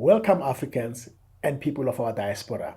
Welcome, Africans and people of our diaspora.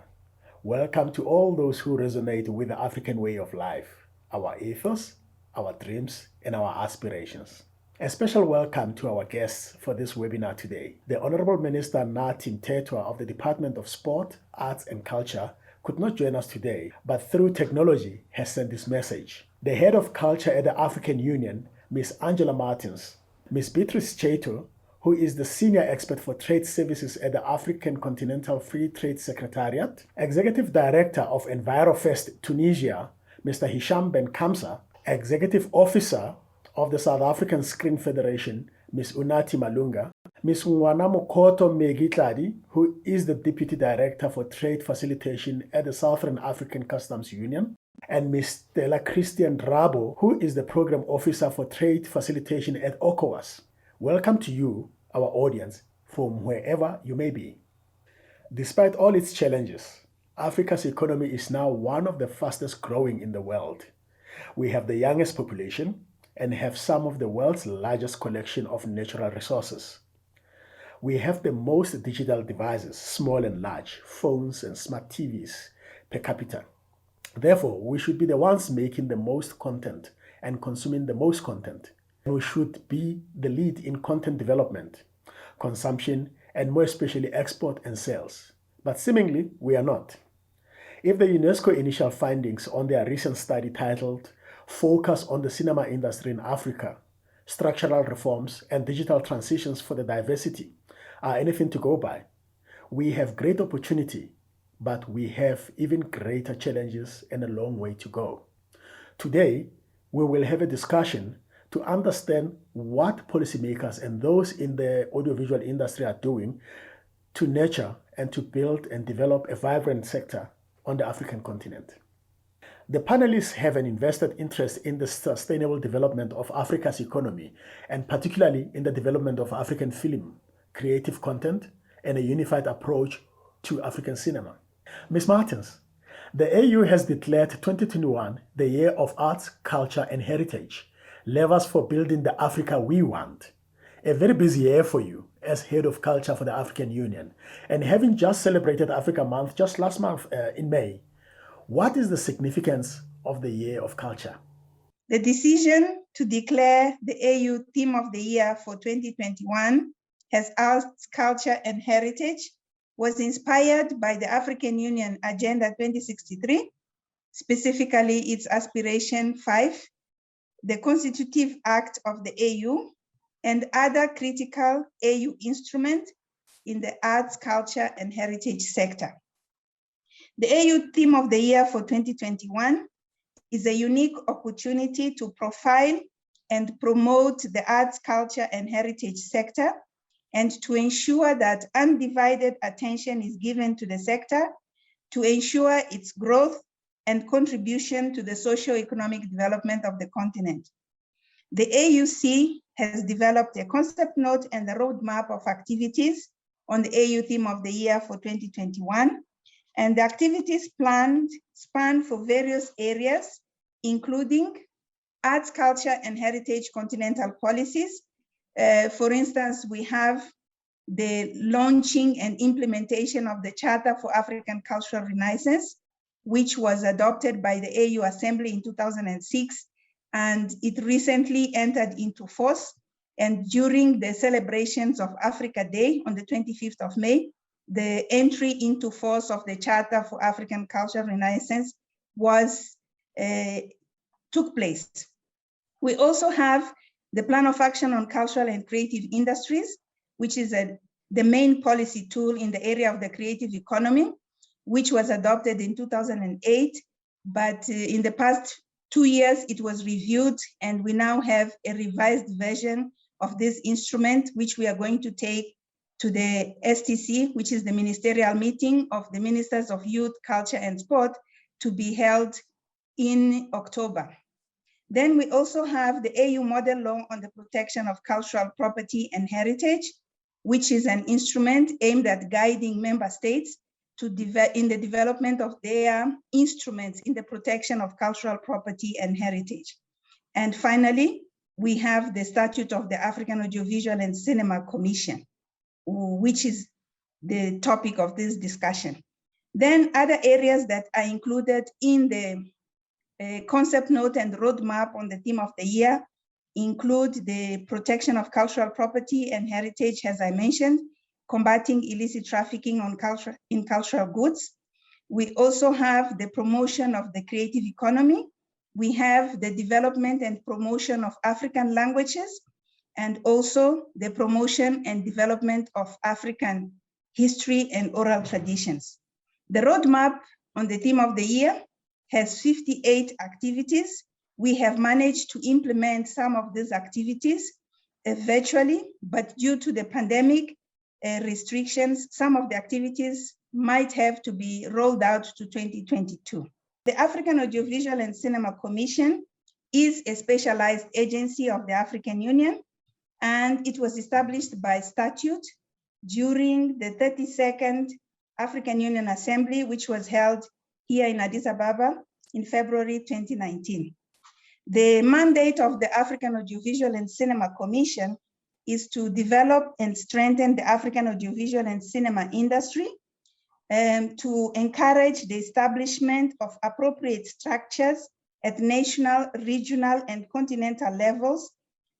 Welcome to all those who resonate with the African way of life, our ethos, our dreams, and our aspirations. A special welcome to our guests for this webinar today. The Honorable Minister Nathi Mthethwa of the Department of Sport, Arts and Culture could not join us today, but through technology has sent this message. The Head of Culture at the African Union, Ms. Angela Martins, Ms. Beatrice Chaito, who is the Senior Expert for Trade Services at the African Continental Free Trade Secretariat, Executive Director of EnviroFest Tunisia, Mr. Hisham Ben Kamsa, Executive Officer of the South African Screen Federation, Ms. Unathi Malunga, Ms. Ngwanamokoto Megitladi, who is the Deputy Director for Trade Facilitation at the Southern African Customs Union, and Ms. Stella Christian Rabo, who is the Program Officer for Trade Facilitation at ECOWAS. Welcome to you, our audience, from wherever you may be. Despite all its challenges, Africa's economy is now one of the fastest growing in the world. We have the youngest population and have some of the world's largest collection of natural resources. We have the most digital devices, small and large, phones and smart TVs per capita. Therefore, we should be the ones making the most content and consuming the most content. We should be the lead in content development, consumption, and more especially export and sales. But seemingly, we are not. If the UNESCO initial findings on their recent study titled Focus on the Cinema Industry in Africa, Structural Reforms and Digital Transitions for the Diversity are anything to go by, we have great opportunity, but we have even greater challenges and a long way to go. Today, we will have a discussion to understand what policymakers and those in the audiovisual industry are doing to nurture and to build and develop a vibrant sector on the African continent. The panelists have an invested interest in the sustainable development of Africa's economy, and particularly in the development of African film, creative content, and a unified approach to African cinema. Ms. Martins, the AU has declared 2021 the Year of Arts, Culture and Heritage, levers for building the Africa we want. A very busy year for you as Head of Culture for the African Union, and having just celebrated Africa Month just last month in May. What is the significance of the Year of Culture? The decision to declare the AU Theme of the Year for 2021 as Arts, Culture and Heritage was inspired by the African Union Agenda 2063, specifically its Aspiration 5, the Constitutive Act of the AU, and other critical AU instruments in the arts, culture, and heritage sector. The AU Theme of the Year for 2021 is a unique opportunity to profile and promote the arts, culture, and heritage sector, and to ensure that undivided attention is given to the sector to ensure its growth and contribution to the socio-economic development of the continent. The AUC has developed a concept note and a roadmap of activities on the AU Theme of the Year for 2021, and the activities planned span for various areas, including arts, culture, and heritage continental policies. For instance, we have the launching and implementation of the Charter for African Cultural Renaissance, which was adopted by the AU Assembly in 2006, and it recently entered into force. And during the celebrations of Africa Day on the 25th of May, the entry into force of the Charter for African Cultural Renaissance took place. We also have the Plan of Action on Cultural and Creative Industries, which is the main policy tool in the area of the creative economy, which was adopted in 2008, but in the past 2 years, it was reviewed, and we now have a revised version of this instrument, which we are going to take to the STC, which is the ministerial meeting of the Ministers of Youth, Culture and Sport, to be held in October. Then we also have the AU Model Law on the Protection of Cultural Property and Heritage, which is an instrument aimed at guiding member states in the development of their instruments in the protection of cultural property and heritage. And finally, we have the Statute of the African Audiovisual and Cinema Commission, which is the topic of this discussion. Then other areas that are included in the concept note and roadmap on the theme of the year include the protection of cultural property and heritage, as I mentioned, combating illicit trafficking in cultural goods. We also have the promotion of the creative economy. We have the development and promotion of African languages, and also the promotion and development of African history and oral traditions. The roadmap on the theme of the year has 58 activities. We have managed to implement some of these activities virtually, but due to the pandemic restrictions, some of the activities might have to be rolled out to 2022. The African Audiovisual and Cinema Commission is a specialized agency of the African Union, and it was established by statute during the 32nd African Union Assembly, which was held here in Addis Ababa in February 2019. The mandate of the African Audiovisual and Cinema Commission is to develop and strengthen the African audiovisual and cinema industry, to encourage the establishment of appropriate structures at national, regional, and continental levels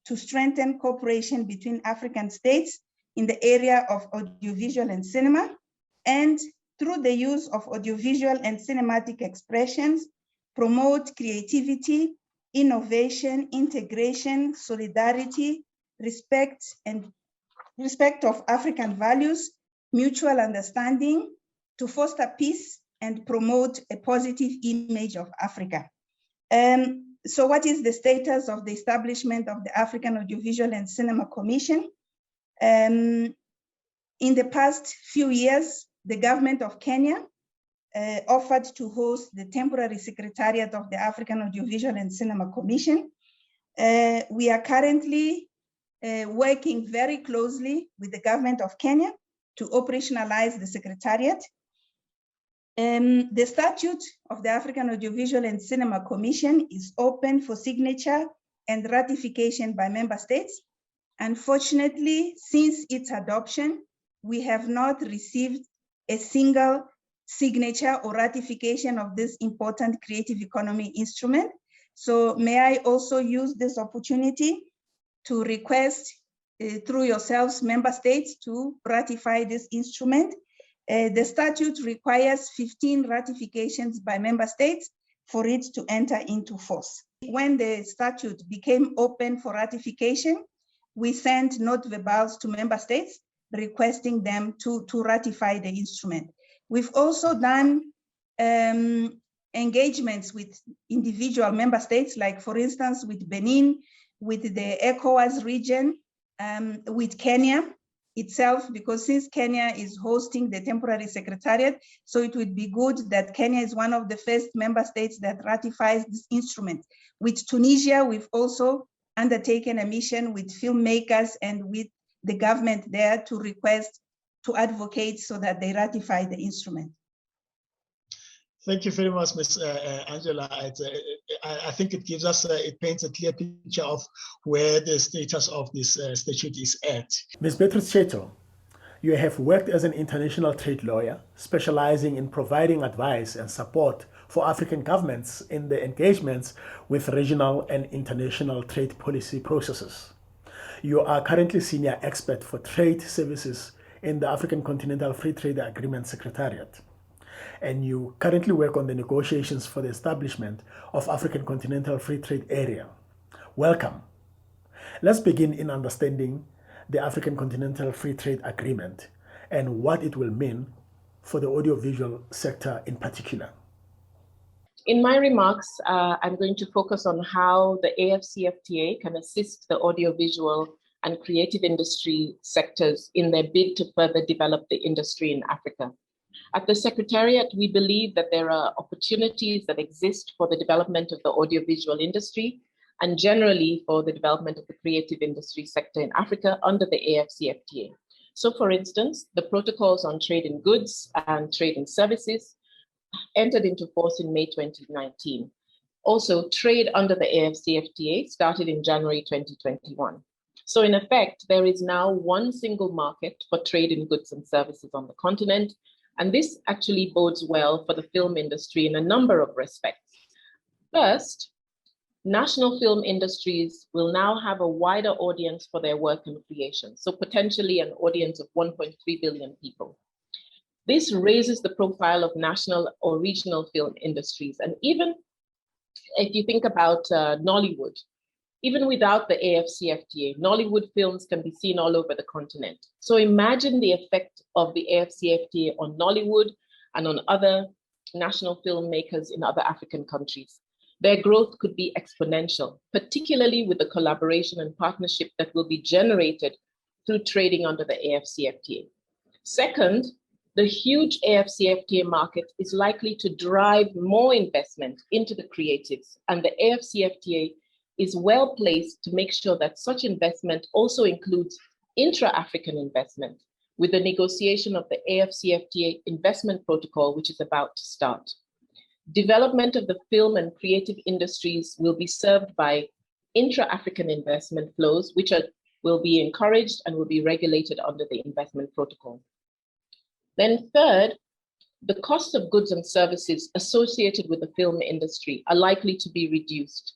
to strengthen cooperation between African states in the area of audiovisual and cinema, and through the use of audiovisual and cinematic expressions, promote creativity, innovation, integration, solidarity, respect of African values, mutual understanding, to foster peace and promote a positive image of Africa. So what is the status of the establishment of the African Audiovisual and Cinema Commission? In the past few years, the government of Kenya offered to host the temporary secretariat of the African Audiovisual and Cinema Commission. We are currently working very closely with the government of Kenya to operationalize the secretariat. The statute of the African Audiovisual and Cinema Commission is open for signature and ratification by member states. Unfortunately, since its adoption, we have not received a single signature or ratification of this important creative economy instrument. So may I also use this opportunity to request through yourselves, member states, to ratify this instrument. The statute requires 15 ratifications by member states for it to enter into force. When the statute became open for ratification, we sent note verbals to member states requesting them to ratify the instrument. We've also done engagements with individual member states, like for instance, with Benin, with the ECOWAS region, with Kenya itself, because since Kenya is hosting the temporary secretariat, so it would be good that Kenya is one of the first member states that ratifies this instrument. With Tunisia, we've also undertaken a mission with filmmakers and with the government there to request, to advocate so that they ratify the instrument. Thank you very much, Ms. Angela. I think it gives us, it paints a clear picture of where the status of this statute is at. Ms. Beatrice Cheto, you have worked as an international trade lawyer, specializing in providing advice and support for African governments in their engagements with regional and international trade policy processes. You are currently senior expert for trade services in the African Continental Free Trade Agreement Secretariat, and you currently work on the negotiations for the establishment of African Continental Free Trade Area. Welcome. Let's begin in understanding the African Continental Free Trade Agreement and what it will mean for the audiovisual sector in particular. In my remarks, I'm going to focus on how the AfCFTA can assist the audiovisual and creative industry sectors in their bid to further develop the industry in Africa. At the Secretariat, we believe that there are opportunities that exist for the development of the audiovisual industry and generally for the development of the creative industry sector in Africa under the AfCFTA. So for instance, the protocols on trade in goods and trade in services entered into force in May 2019. Also, trade under the AfCFTA started in January 2021. So in effect, there is now one single market for trade in goods and services on the continent, and this actually bodes well for the film industry in a number of respects. First, national film industries will now have a wider audience for their work and creation, so potentially an audience of 1.3 billion people. This raises the profile of national or regional film industries. And even if you think about Nollywood, even without the AfCFTA, Nollywood films can be seen all over the continent. So imagine the effect of the AfCFTA on Nollywood and on other national filmmakers in other African countries. Their growth could be exponential, particularly with the collaboration and partnership that will be generated through trading under the AfCFTA. Second, the huge AfCFTA market is likely to drive more investment into the creatives, and the AfCFTA is well placed to make sure that such investment also includes intra-African investment with the negotiation of the AfCFTA investment protocol, which is about to start. Development of the film and creative industries will be served by intra-African investment flows, which will be encouraged and will be regulated under the investment protocol. Then third, the cost of goods and services associated with the film industry are likely to be reduced.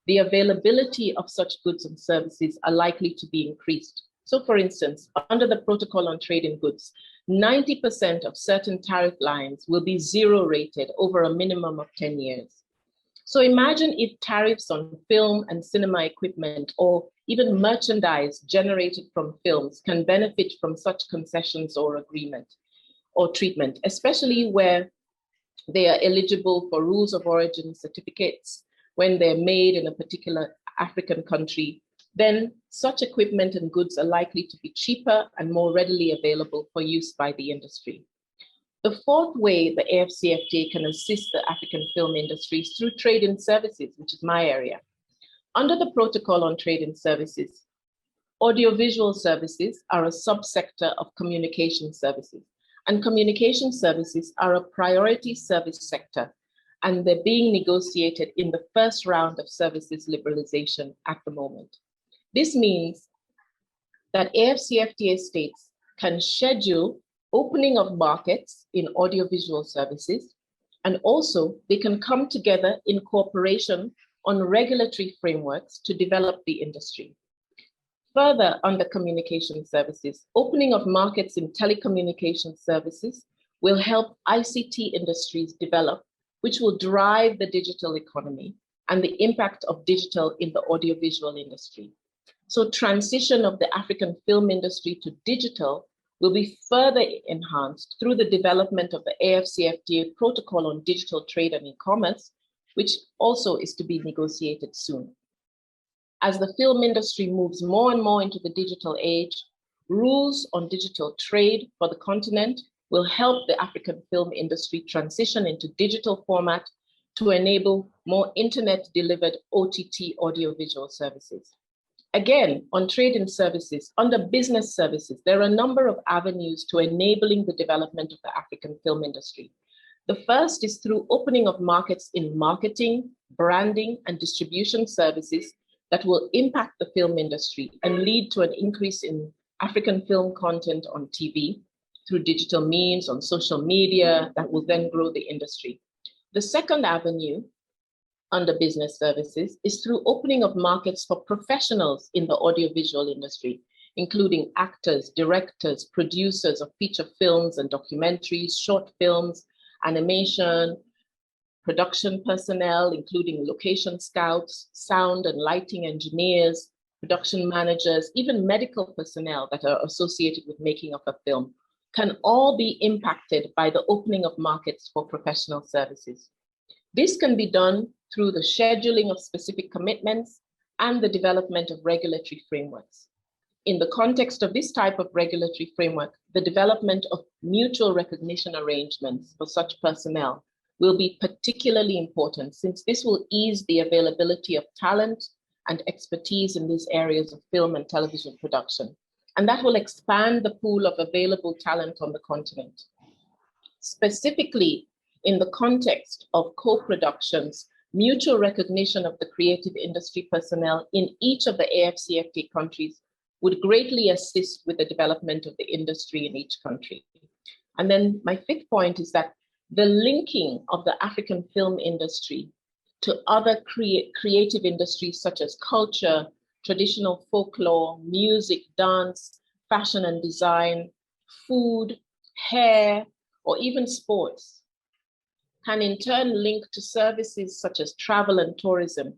The availability of such goods and services are likely to be increased. So for instance, under the Protocol on Trade in Goods, 90% of certain tariff lines will be zero rated over a minimum of 10 years. So imagine if tariffs on film and cinema equipment or even merchandise generated from films can benefit from such concessions or agreement or treatment, especially where they are eligible for rules of origin certificates when they're made in a particular African country, then such equipment and goods are likely to be cheaper and more readily available for use by the industry. The fourth way the AfCFTA can assist the African film industry is through trade in services, which is my area. Under the Protocol on Trade in Services, audiovisual services are a subsector of communication services, and communication services are a priority service sector, and they're being negotiated in the first round of services liberalization at the moment. This means that AfCFTA states can schedule opening of markets in audiovisual services, and also they can come together in cooperation on regulatory frameworks to develop the industry. Further, under communication services, opening of markets in telecommunication services will help ICT industries develop, which will drive the digital economy and the impact of digital in the audiovisual industry. So transition of the African film industry to digital will be further enhanced through the development of the AfCFTA Protocol on Digital Trade and E-commerce, which also is to be negotiated soon. As the film industry moves more and more into the digital age, rules on digital trade for the continent will help the African film industry transition into digital format to enable more internet-delivered OTT audiovisual services. Again, on trade in services, under business services, there are a number of avenues to enabling the development of the African film industry. The first is through opening of markets in marketing, branding, and distribution services that will impact the film industry and lead to an increase in African film content on TV through digital means, on social media, that will then grow the industry. The second avenue under business services is through opening of markets for professionals in the audiovisual industry, including actors, directors, producers of feature films and documentaries, short films, animation, production personnel, including location scouts, sound and lighting engineers, production managers, even medical personnel that are associated with making of a film, can all be impacted by the opening of markets for professional services. This can be done through the scheduling of specific commitments and the development of regulatory frameworks. In the context of this type of regulatory framework, the development of mutual recognition arrangements for such personnel will be particularly important, since this will ease the availability of talent and expertise in these areas of film and television production. And that will expand the pool of available talent on the continent. Specifically, in the context of co-productions, mutual recognition of the creative industry personnel in each of the AfCFTA countries would greatly assist with the development of the industry in each country. And then my fifth point is that the linking of the African film industry to other creative industries such as culture, traditional folklore, music, dance, fashion and design, food, hair, or even sports can in turn link to services such as travel and tourism.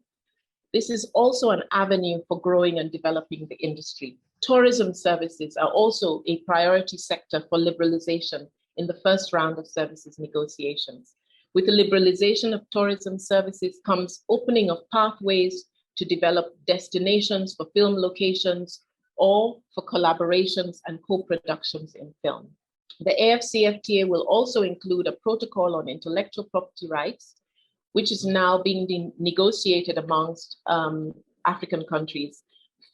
This is also an avenue for growing and developing the industry. Tourism services are also a priority sector for liberalization in the first round of services negotiations. With the liberalization of tourism services comes opening of pathways to develop destinations for film locations or for collaborations and co-productions in film. The AfCFTA will also include a protocol on intellectual property rights, which is now being negotiated amongst African countries.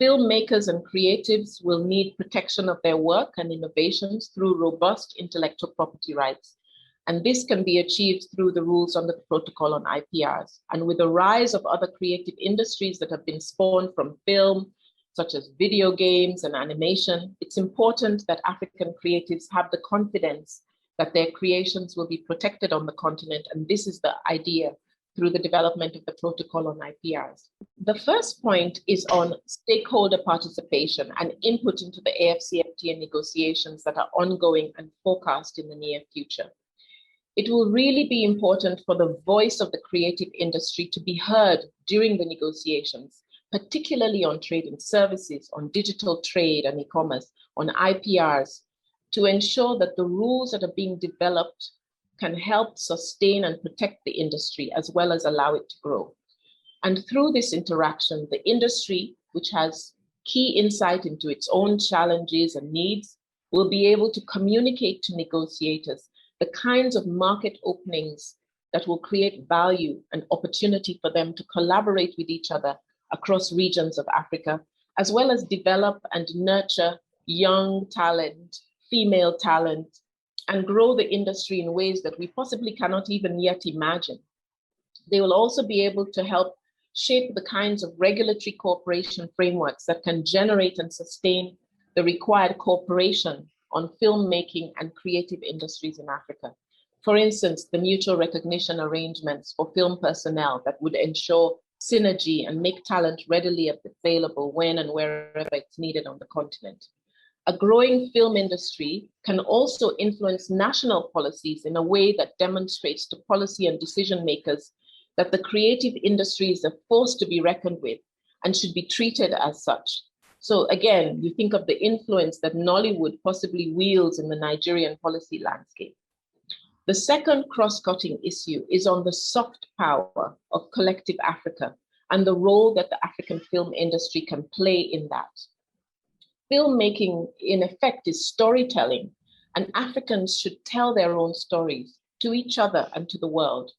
Filmmakers and creatives will need protection of their work and innovations through robust intellectual property rights. And this can be achieved through the rules under the protocol on IPRs. And with the rise of other creative industries that have been spawned from film, such as video games and animation, it's important that African creatives have the confidence that their creations will be protected on the continent. And this is the idea through the development of the protocol on IPRs. The first point is on stakeholder participation and input into the AfCFTA negotiations that are ongoing and forecast in the near future. It will really be important for the voice of the creative industry to be heard during the negotiations, particularly on trade and services, on digital trade and e-commerce, on IPRs, to ensure that the rules that are being developed can help sustain and protect the industry as well as allow it to grow. And through this interaction, the industry, which has key insight into its own challenges and needs, will be able to communicate to negotiators the kinds of market openings that will create value and opportunity for them to collaborate with each other across regions of Africa, as well as develop and nurture young talent, female talent, and grow the industry in ways that we possibly cannot even yet imagine. They will also be able to help shape the kinds of regulatory cooperation frameworks that can generate and sustain the required cooperation on filmmaking and creative industries in Africa. For instance, the mutual recognition arrangements for film personnel that would ensure synergy and make talent readily available when and wherever it's needed on the continent. A growing film industry can also influence national policies in a way that demonstrates to policy and decision makers that the creative industry is a force to be reckoned with and should be treated as such. So again, you think of the influence that Nollywood possibly wields in the Nigerian policy landscape. The second cross-cutting issue is on the soft power of collective Africa and the role that the African film industry can play in that. Filmmaking, in effect, is storytelling, and Africans should tell their own stories to each other and to the world.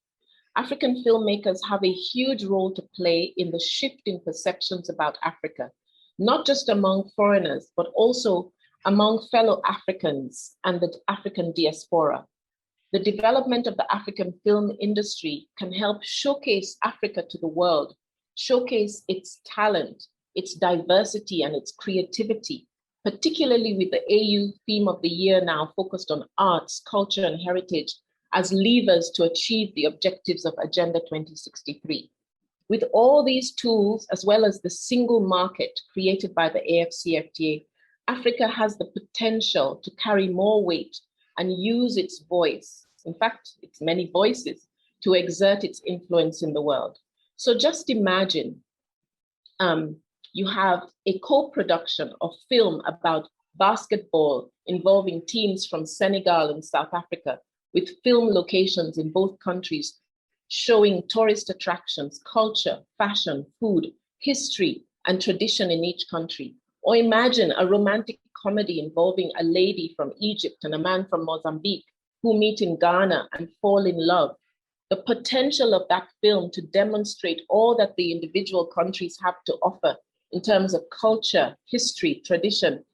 African filmmakers have a huge role to play in the shift in perceptions about Africa, not just among foreigners, but also among fellow Africans and the African diaspora. The development of the African film industry can help showcase Africa to the world, showcase its talent, its diversity and its creativity, particularly with the AU theme of the year now focused on arts, culture, and heritage as levers to achieve the objectives of Agenda 2063. With all these tools, as well as the single market created by the AfCFTA, Africa has the potential to carry more weight and use its voice, in fact, its many voices, to exert its influence in the world. So just imagine you have a co-production of film about basketball involving teams from Senegal and South Africa, with film locations in both countries showing tourist attractions, culture, fashion, food, history, and tradition in each country. Or imagine a romantic comedy involving a lady from Egypt and a man from Mozambique who meet in Ghana and fall in love. The potential of that film to demonstrate all that the individual countries have to offer in terms of culture, history, tradition,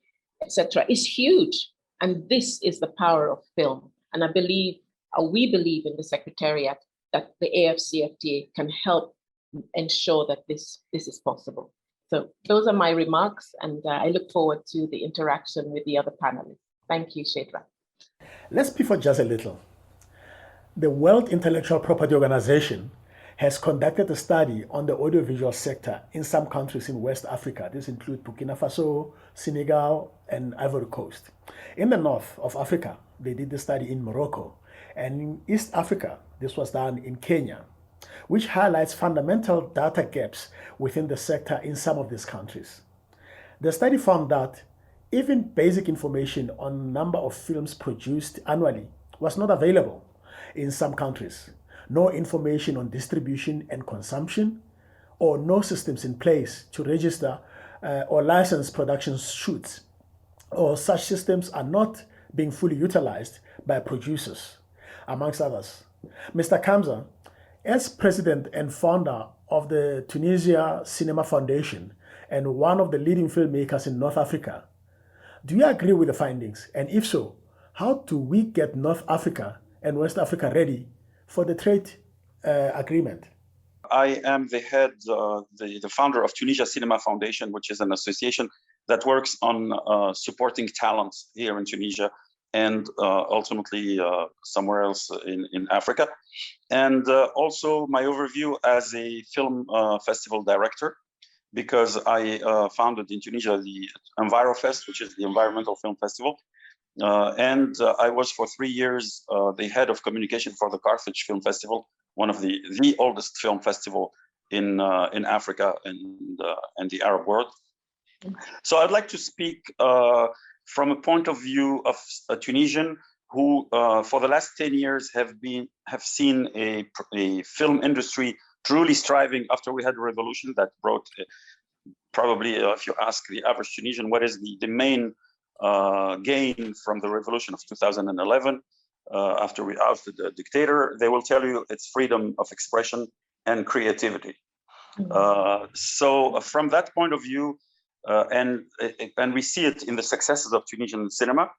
etc., is huge. And this is the power of film. And I believe, or we believe in the Secretariat, that the AfCFTA can help ensure that this is possible. So those are my remarks, and I look forward to the interaction with the other panelists. Thank you, Shedra. Let's pivot just a little. The World Intellectual Property Organization has conducted a study on the audiovisual sector in some countries in West Africa. This includes Burkina Faso, Senegal, and Ivory Coast. In the north of Africa, they did the study in Morocco. And in East Africa, this was done in Kenya, which highlights fundamental data gaps within the sector in some of these countries. The study found that even basic information on number of films produced annually was not available in some countries. No information on distribution and consumption, or no systems in place to register or license production shoots, or such systems are not being fully utilized by producers, amongst others. Mr. Kamza, as president and founder of the Tunisia Cinema Foundation and one of the leading filmmakers in North Africa, do you agree with the findings? And if so, how do we get North Africa and West Africa ready for the trade agreement? I am the head, the founder of Tunisia Cinema Foundation, which is an association that works on supporting talent here in Tunisia and ultimately somewhere else in Africa. And also my overview as a film festival director, because I founded in Tunisia the EnviroFest, which is the Environmental Film Festival. And I was for 3 years the head of communication for the Carthage Film Festival, one of the oldest film festival in Africa and the Arab world. So I'd like to speak from a point of view of a Tunisian who, for the last 10 years, have seen a film industry truly striving after we had a revolution that brought probably, if you ask the average Tunisian, what is the main gain from the revolution of 2011, after we ousted the dictator, they will tell you it's freedom of expression and creativity. So from that point of view, and we see it in the successes of Tunisian cinema,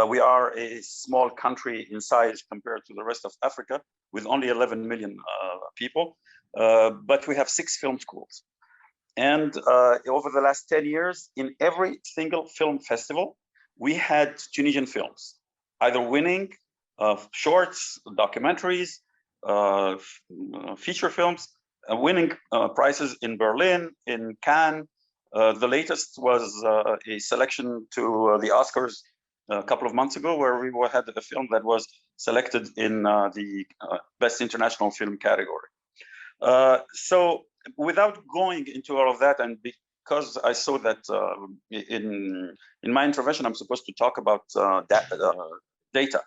we are a small country in size compared to the rest of Africa with only 11 million people, but we have 6 film schools. And over the last 10 years, in every single film festival, we had Tunisian films, either winning shorts, documentaries, feature films, winning prizes in Berlin, in Cannes. The latest was a selection to the Oscars a couple of months ago, where we had a film that was selected in the Best International Film category. So without going into all of that, and because I saw that in my intervention, I'm supposed to talk about data.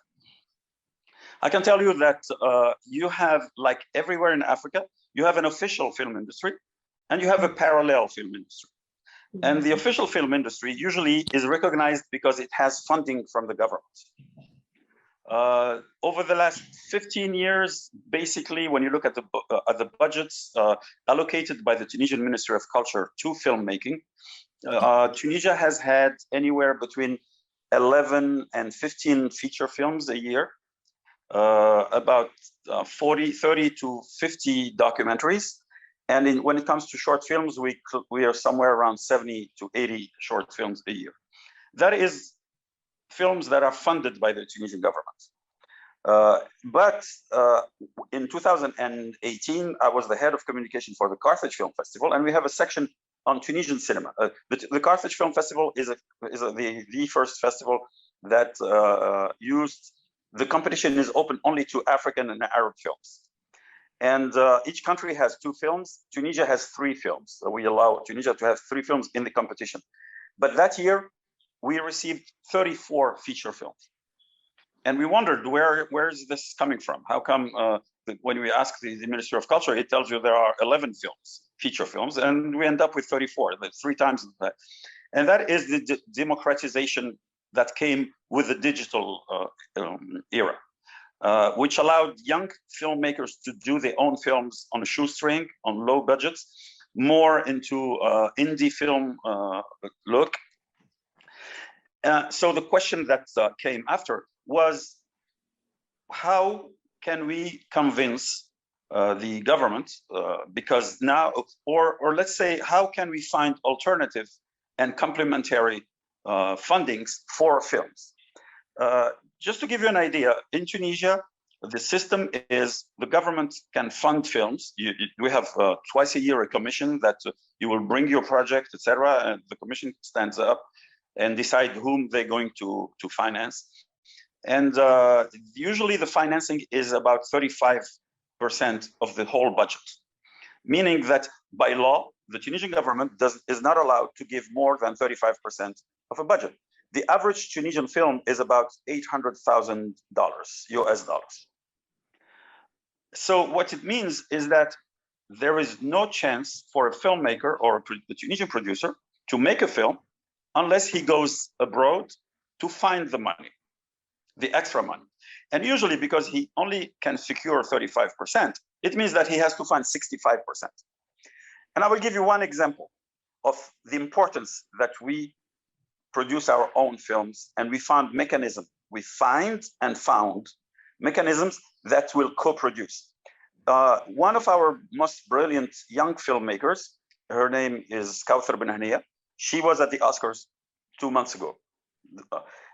I can tell you that you have, like everywhere in Africa, you have an official film industry and you have a parallel film industry. And the official film industry usually is recognized because it has funding from the government. Over the last 15 years, basically, when you look at the budgets allocated by the Tunisian Ministry of Culture to filmmaking, Tunisia has had anywhere between 11 and 15 feature films a year, about 30 to 50 documentaries. And when it comes to short films, we are somewhere around 70 to 80 short films a year. That is films that are funded by the Tunisian government. But in 2018, I was the head of communication for the Carthage Film Festival, and we have a section on Tunisian cinema. The Carthage Film Festival is the first festival that used, the competition is open only to African and Arab films. And each country has 2 films. Tunisia has 3 films. So we allow Tunisia to have 3 films in the competition. But that year, we received 34 feature films. And we wondered, where is this coming from? How come when we ask the Ministry of Culture, it tells you there are 11 films, feature films, and we end up with 34, that's 3 times that. And that is the democratization that came with the digital era. Which allowed young filmmakers to do their own films on a shoestring, on low budgets, more into indie film look. So the question that came after was, how can we convince the government, because now, or let's say, how can we find alternative and complementary fundings for films? Just to give you an idea, in Tunisia, the system is the government can fund films. We have twice a year a commission that you will bring your project, etc., and the commission stands up and decide whom they're going to finance. And usually the financing is about 35% of the whole budget, meaning that by law, the Tunisian government is not allowed to give more than 35% of a budget. The average Tunisian film is about $800,000 US dollars. So what it means is that there is no chance for a filmmaker or a Tunisian producer to make a film unless he goes abroad to find the money, the extra money. And usually because he only can secure 35%, it means that he has to find 65%. And I will give you one example of the importance that we produce our own films, and we found mechanisms. We find and found mechanisms that will co-produce. One of our most brilliant young filmmakers, her name is Kawthar Ben Hania. She was at the Oscars 2 months ago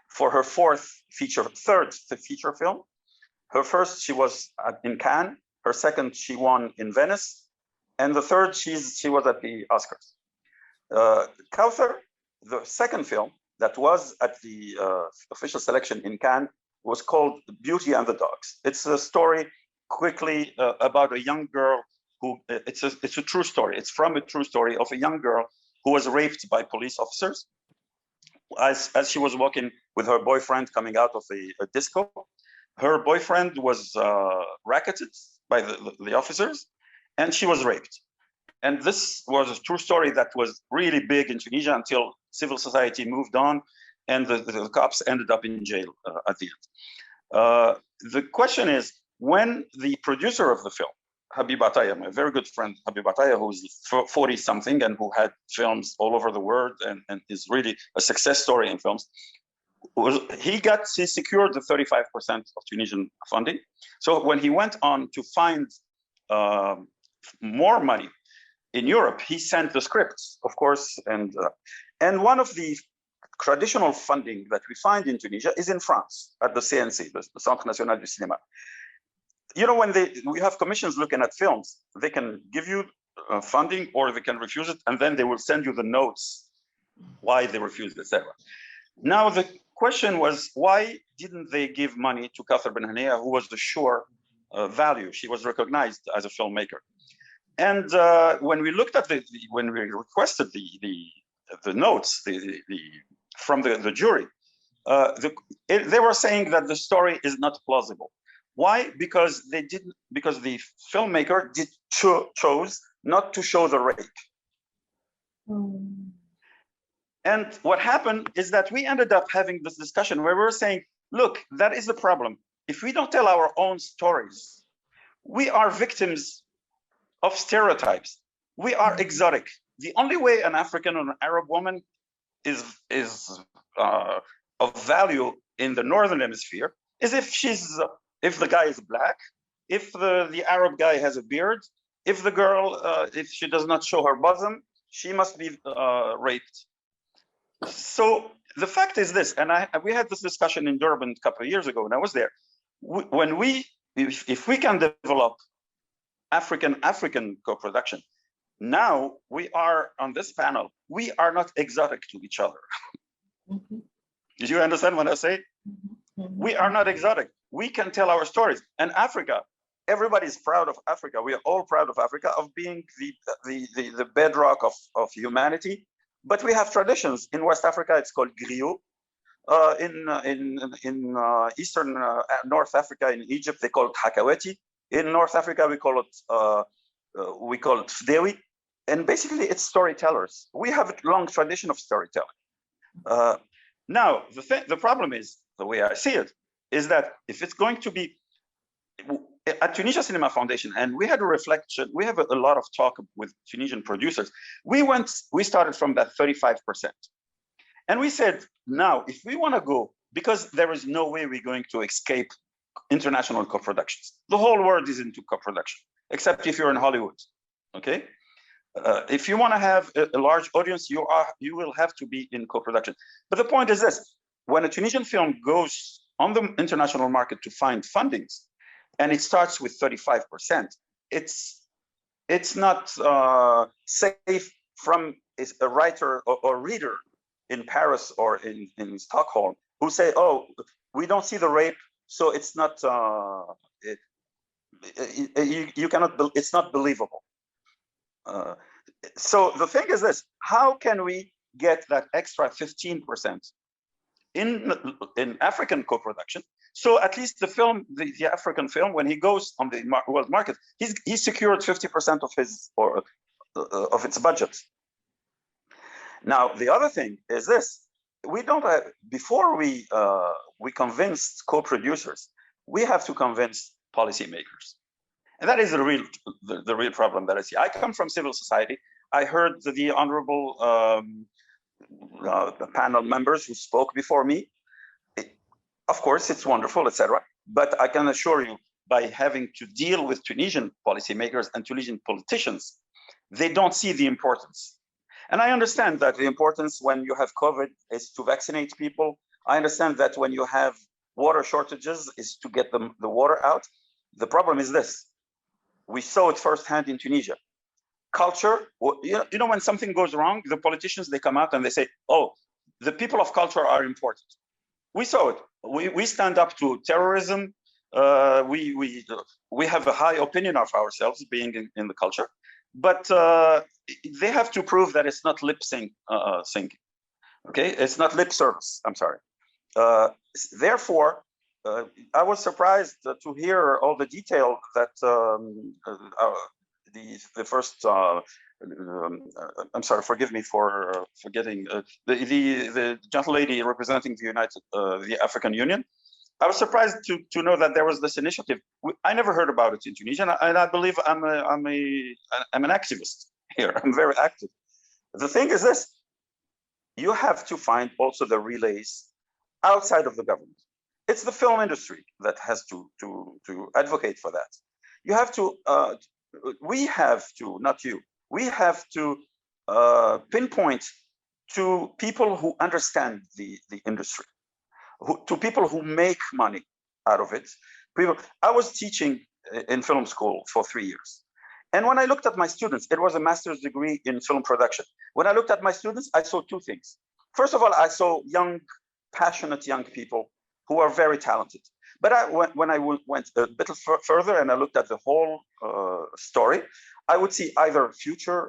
for her third feature film. Her first, she was in Cannes. Her second, she won in Venice. And the third, she was at the Oscars. Kawthar, the second film that was at the official selection in Cannes was called Beauty and the Dogs. It's a story quickly about a young girl who, it's a true story. It's from a true story of a young girl who was raped by police officers as she was walking with her boyfriend coming out of a disco. Her boyfriend was racketed by the officers, and she was raped. And this was a true story that was really big in Tunisia until civil society moved on, and the cops ended up in jail at the end. The question is, when the producer of the film, Habib Ataya, my very good friend Habib Ataya, who's 40-something and who had films all over the world and is really a success story in films, he secured the 35% of Tunisian funding. So when he went on to find more money in Europe, he sent the scripts, of course, and one of the traditional funding that we find in Tunisia is in France at the CNC, the Centre National du Cinéma. You know, when we have commissions looking at films, they can give you funding or they can refuse it, and then they will send you the notes why they refused, etc. Now the question was, why didn't they give money to Kawthar Ben Hania, who was the sure value? She was recognized as a filmmaker. And when we looked at when we requested the notes from the jury, they were saying that the story is not plausible. Why? Because the filmmaker chose not to show the rape. And what happened is that we ended up having this discussion where we were saying, look, that is the problem. If we don't tell our own stories, we are victims of stereotypes. We are exotic. The only way an African or an Arab woman is of value in the Northern Hemisphere is if the guy is black, if the Arab guy has a beard, if the girl, if she does not show her bosom, she must be raped. So the fact is this, and we had this discussion in Durban a couple of years ago, and I was there. If we can develop African co-production, now we are on this panel, we are not exotic to each other. Did you understand what I say? We are not exotic. We can tell our stories. And Africa, everybody's proud of Africa. We are all proud of Africa, of being the bedrock of humanity. But we have traditions. In West Africa, it's called griot. In Eastern North Africa, in Egypt, they call it hakawati. In North Africa, we call it fdewi. And basically, it's storytellers. We have a long tradition of storytelling. Now, the problem is, the way I see it, is that if it's going to be at Tunisia Cinema Foundation, and we had a reflection, we have a lot of talk with Tunisian producers. We started from that 35%. And we said, now, if we want to go, because there is no way we're going to escape international co-productions. The whole world is into co-production. except if you're in Hollywood, okay? If you want to have a large audience, you will have to be in co-production. But the point is this: when a Tunisian film goes on the international market to find fundings, and it starts with 35%, it's not safe from a writer or reader in Paris or in Stockholm who say, "Oh, we don't see the rape, so it's not you cannot. It's not believable." So the thing is this: how can we get that extra 15% in African co-production? So at least the film, the African film, when he goes on the world market, he's secured 50% of his of its budget. Now the other thing is this: we don't have, before we convince co-producers, we have to convince policymakers. And that is the real problem that I see. I come from civil society. I heard the honorable panel members who spoke before me. Of course, it's wonderful, etc. But I can assure you, by having to deal with Tunisian policymakers and Tunisian politicians, they don't see the importance. And I understand that the importance when you have COVID is to vaccinate people. I understand that when you have water shortages is to get the water out. The problem is this: we saw it firsthand in Tunisia. Culture, you know, when something goes wrong, the politicians, they come out and they say, "Oh, the people of culture are important." We saw it. We stand up to terrorism. We have a high opinion of ourselves being in the culture, but they have to prove that it's not lip syncing. Okay, it's not lip service. I'm sorry. Therefore, I was surprised to hear all the detail that the first. I'm sorry. Forgive me for forgetting the gentle lady representing the African Union. I was surprised to know that there was this initiative. I never heard about it in Tunisia, and I believe I'm an activist here. I'm very active. The thing is this: you have to find also the relays outside of the government. It's the film industry that has to advocate for that. You have to. We have to, not you. We have to pinpoint to people who understand the industry, to people who make money out of it. I was teaching in film school for 3 years. And when I looked at my students, it was a master's degree in film production. When I looked at my students, I saw two things. First of all, I saw young, passionate young people who are very talented. But when I went a bit further and I looked at the whole story, I would see either future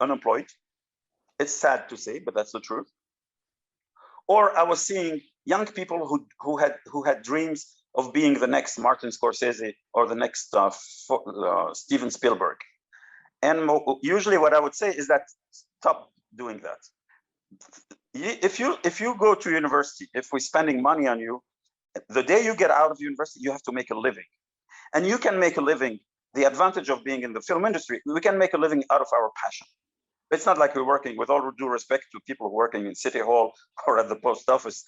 unemployed. It's sad to say, but that's the truth. Or I was seeing young people who had dreams of being the next Martin Scorsese or the next Steven Spielberg. And usually what I would say is that stop doing that. If you go to university, if we're spending money on you, the day you get out of university, you have to make a living. And you can make a living. The advantage of being in the film industry, we can make a living out of our passion. It's not like we're working, with all due respect to people working in City Hall or at the post office.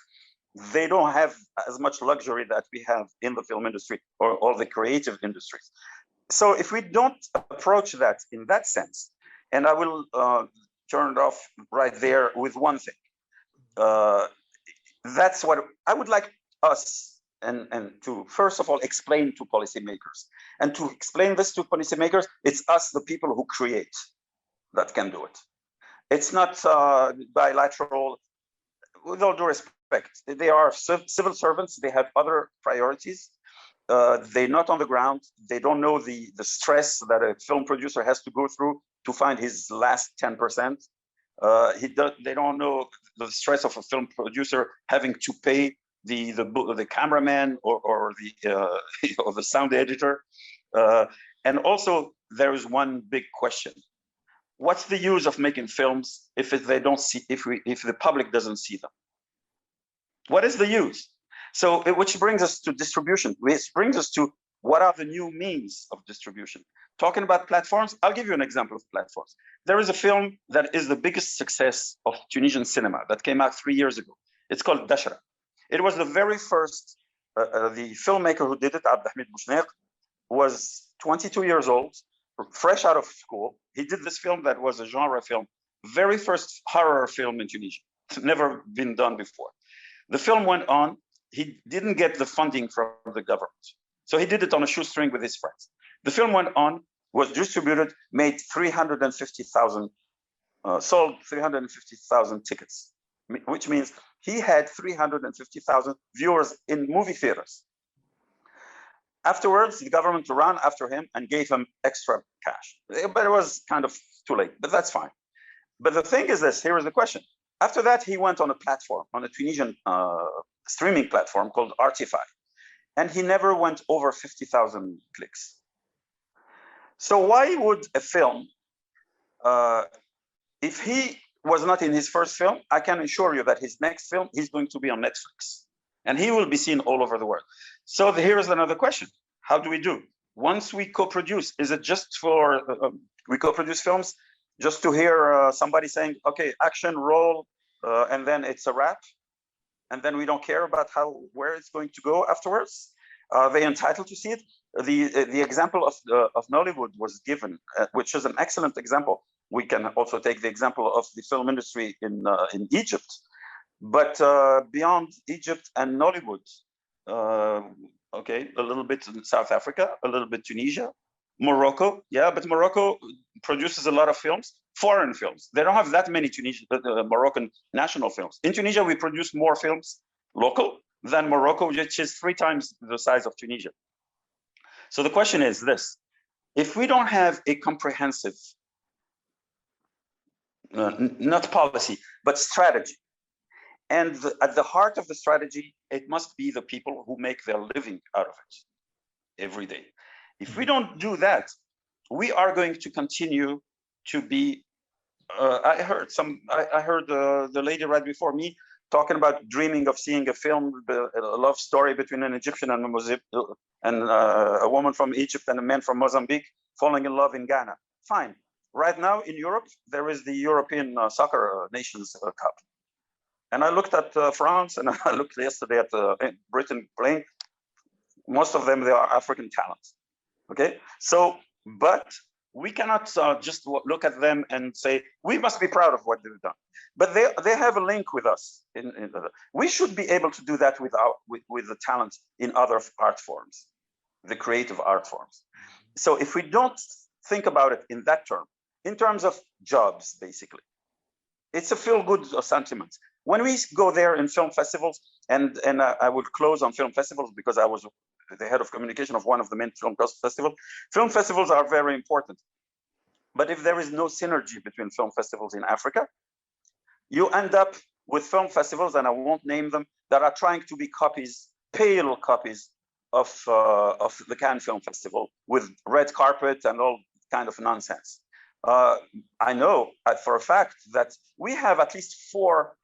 They don't have as much luxury that we have in the film industry or all the creative industries. So if we don't approach that in that sense, and I will turn it off right there with one thing. That's what I would like us and to first of all explain to policymakers. And to explain this to policymakers, it's us, the people who create, that can do it. It's not bilateral. With all due respect, they are civil servants. They have other priorities. They're not on the ground. They don't know the stress that a film producer has to go through to find his last 10%. They don't know the stress of a film producer having to pay the cameraman or the sound editor. And also there is one big question: what's the use of making films if they don't see, if the public doesn't see them? What is the use? So, which brings us to distribution. Which brings us to what are the new means of distribution? Talking about platforms, I'll give you an example of platforms. There is a film that is the biggest success of Tunisian cinema that came out 3 years ago. It's called Dashra. It was the very first, the filmmaker who did it, Abdelhamid Bouchneq, was 22 years old, fresh out of school. He did this film that was a genre film, very first horror film in Tunisia. It's never been done before. The film went on. He didn't get the funding from the government. So he did it on a shoestring with his friends. The film went on, was distributed, made 350,000, sold 350,000 tickets, which means he had 350,000 viewers in movie theaters. Afterwards, the government ran after him and gave him extra cash. But it was kind of too late, but that's fine. But the thing is this, here is the question. After that, he went on a platform, on a Tunisian streaming platform called Artify. And he never went over 50,000 clicks. So why would a film, if he was not in his first film, I can assure you that his next film, he's going to be on Netflix. And he will be seen all over the world. So here is another question. How do we do? Once we co-produce, is it just for, we co-produce films just to hear somebody saying, okay, action, roll, and then it's a wrap? And then we don't care about where it's going to go afterwards? Are they entitled to see it? The example of Nollywood was given, which is an excellent example. We can also take the example of the film industry in Egypt. But beyond Egypt and Nollywood, okay, a little bit in South Africa, a little bit Tunisia, Morocco, yeah, but Morocco produces a lot of films, foreign films. They don't have that many Tunisian, Moroccan national films. In Tunisia, we produce more films local than Morocco, which is 3 times the size of Tunisia. So the question is this: if we don't have a comprehensive, not policy, but strategy, and at the heart of the strategy, it must be the people who make their living out of it every day. If we don't do that, we are going to continue to be, I heard the lady right before me talking about dreaming of seeing a film, a love story between an Egyptian and a woman from Egypt and a man from Mozambique falling in love in Ghana. Fine. Right now in Europe, there is the European Soccer Nations Cup. And I looked at France, and I looked yesterday at Britain playing. Most of them, they are African talents. Okay, so, but we cannot just look at them and say, we must be proud of what they've done. But they have a link with us. We should be able to do that with the talent in other art forms, the creative art forms. So if we don't think about it in that term, in terms of jobs, basically, it's a feel-good sentiment. When we go there in film festivals, and I would close on film festivals because I was the head of communication of one of the main film festivals. Film festivals are very important. But if there is no synergy between film festivals in Africa, you end up with film festivals, and I won't name them, that are trying to be copies, pale copies of the Cannes Film Festival with red carpet and all kind of nonsense. I know for a fact that we have at least 4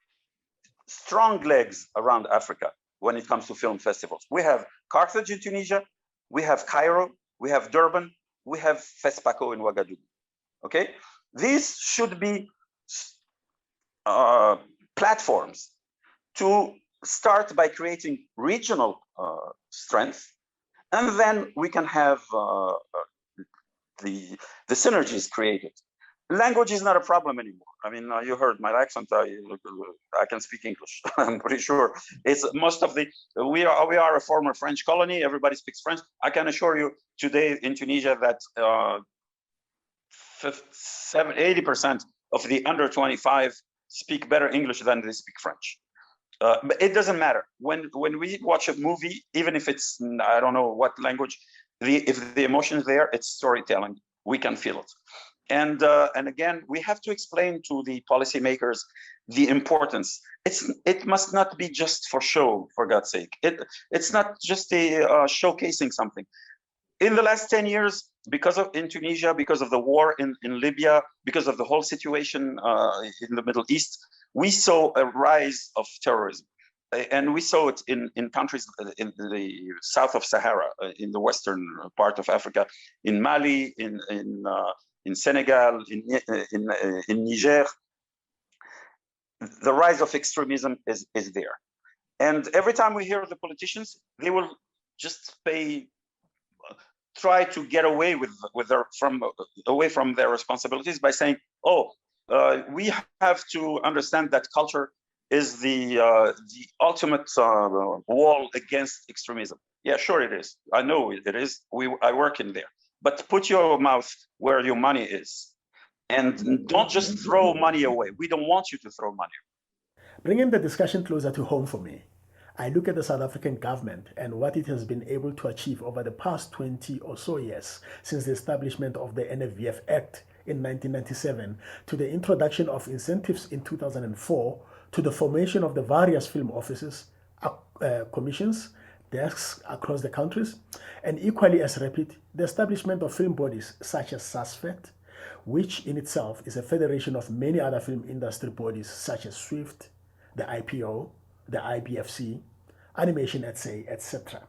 strong legs around Africa when it comes to film festivals. We have Carthage in Tunisia, we have Cairo, we have Durban, we have FESPACO in Ouagadougou. Okay, these should be platforms to start by creating regional strength, and then we can have the synergies created. Language is not a problem anymore. I mean, you heard my accent. I can speak English. I'm pretty sure. It's most of the. We are a former French colony. Everybody speaks French. I can assure you today in Tunisia that 80% of the under 25 speak better English than they speak French. But it doesn't matter. When we watch a movie, even if it's I don't know what language, if the emotion is there, it's storytelling. We can feel it. And again, we have to explain to the policymakers the importance. It must not be just for show, for God's sake. It's not just showcasing something. In the last 10 years, in Tunisia, because of the war in Libya, because of the whole situation in the Middle East, we saw a rise of terrorism. And we saw it in countries in the south of Sahara, in the western part of Africa, in Mali, in Senegal, in Niger. The rise of extremism is there. And every time we hear the politicians, they will just pay try to get away away from their responsibilities by saying, oh, we have to understand that culture is the ultimate wall against extremism. Yeah, sure it is. I know it is. I work in there. But put your mouth where your money is. And don't just throw money away. We don't want you to throw money away. Bringing the discussion closer to home for me, I look at the South African government and what it has been able to achieve over the past 20 or so years since the establishment of the NFVF Act in 1997 to the introduction of incentives in 2004 to the formation of the various film offices, commissions, desks across the countries, and equally as rapid, the establishment of film bodies such as SASFET, which in itself is a federation of many other film industry bodies such as SWIFT, the IPO, the IBFC, Animation SA, etc.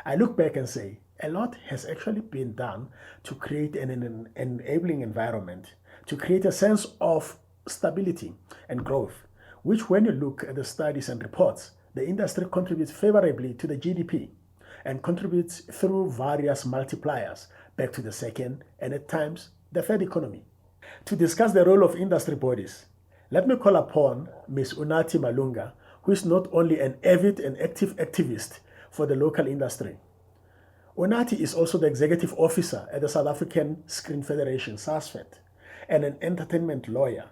I look back and say, a lot has actually been done to create an enabling environment, to create a sense of stability and growth, which when you look at the studies and reports, the industry contributes favorably to the GDP and contributes through various multipliers back to the second and at times the third economy. To discuss the role of industry bodies, let me call upon Ms. Unathi Malunga, who is not only an avid and active activist for the local industry. Unathi is also the executive officer at the South African Screen Federation, SASFET, and an entertainment lawyer.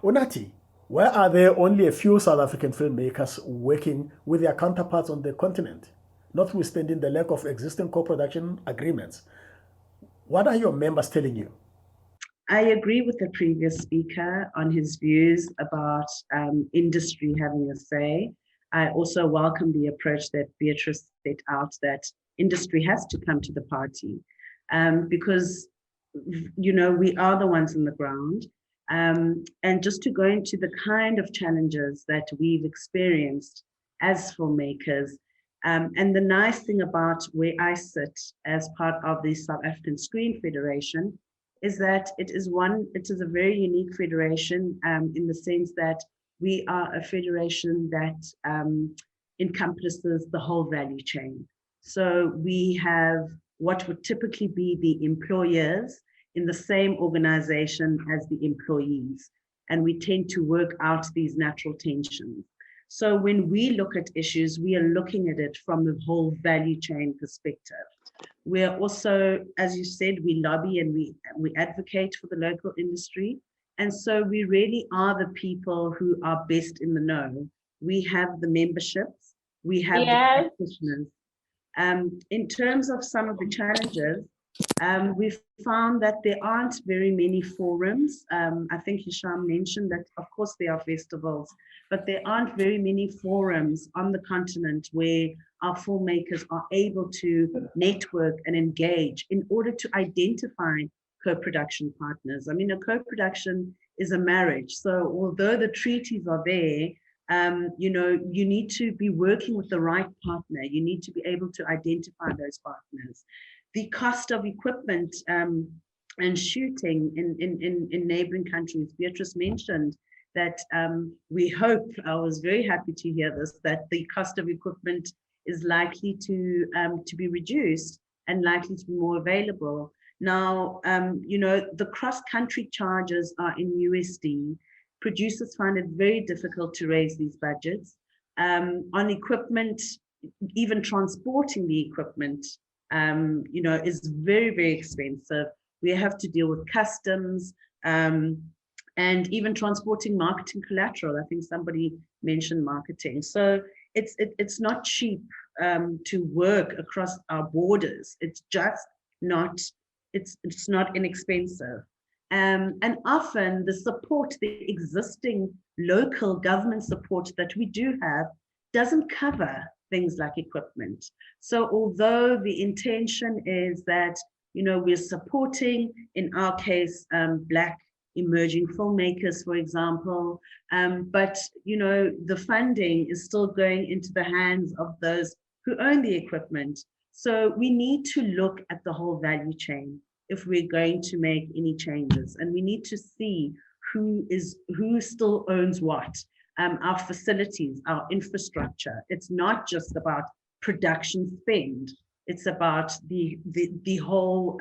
Unathi, why are there only a few South African filmmakers working with their counterparts on the continent, notwithstanding the lack of existing co-production agreements? What are your members telling you? I agree with the previous speaker on his views about industry having a say. I also welcome the approach that Beatrice set out, that industry has to come to the party because, you know, we are the ones on the ground. And just to go into the kind of challenges that we've experienced as filmmakers, and the nice thing about where I sit as part of the South African Screen Federation is that it is a very unique federation in the sense that we are a federation that encompasses the whole value chain. So we have what would typically be the employers in the same organization as the employees, and we tend to work out these natural tensions. So when we look at issues, we are looking at it from the whole value chain perspective. We're also, as you said, we lobby and we advocate for the local industry. And so we really are the people who are best in the know. We have the memberships, we have the practitioners. In terms of some of the challenges, we've found that there aren't very many forums. I think Hisham mentioned that, of course, there are festivals, but there aren't very many forums on the continent where our filmmakers are able to network and engage in order to identify co-production partners. I mean, a co-production is a marriage. So although the treaties are there, you know, you need to be working with the right partner. You need to be able to identify those partners. The cost of equipment and shooting in neighboring countries, Beatrice mentioned that we hope, I was very happy to hear this, that the cost of equipment is likely to be reduced and likely to be more available. Now, you know, the cross-country charges are in USD. Producers find it very difficult to raise these budgets. On equipment, even transporting the equipment, you know, is very, very expensive. We have to deal with customs and even transporting marketing collateral. I think somebody mentioned marketing. So it's not cheap to work across our borders. It's just not, it's not inexpensive. And often the support, the existing local government support that we do have doesn't cover things like equipment. So although the intention is that, you know, we're supporting, in our case, Black emerging filmmakers, for example, but, you know, the funding is still going into the hands of those who own the equipment. So we need to look at the whole value chain if we're going to make any changes, and we need to see who still owns what. Our facilities, our infrastructure. It's not just about production spend. It's about the whole,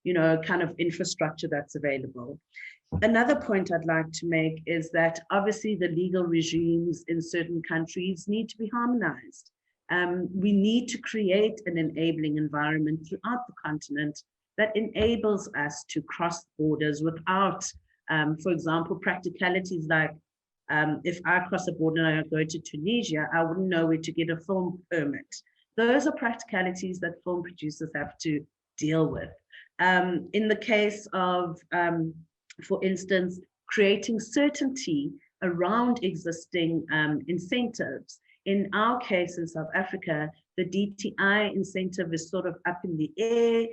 you know, kind of infrastructure that's available. Another point I'd like to make is that obviously the legal regimes in certain countries need to be harmonized. We need to create an enabling environment throughout the continent that enables us to cross borders without, for example, practicalities like if I cross a border and I go to Tunisia, I wouldn't know where to get a film permit. Those are practicalities that film producers have to deal with. In the case of, for instance, creating certainty around existing incentives. In our case in South Africa, the DTI incentive is sort of up in the air.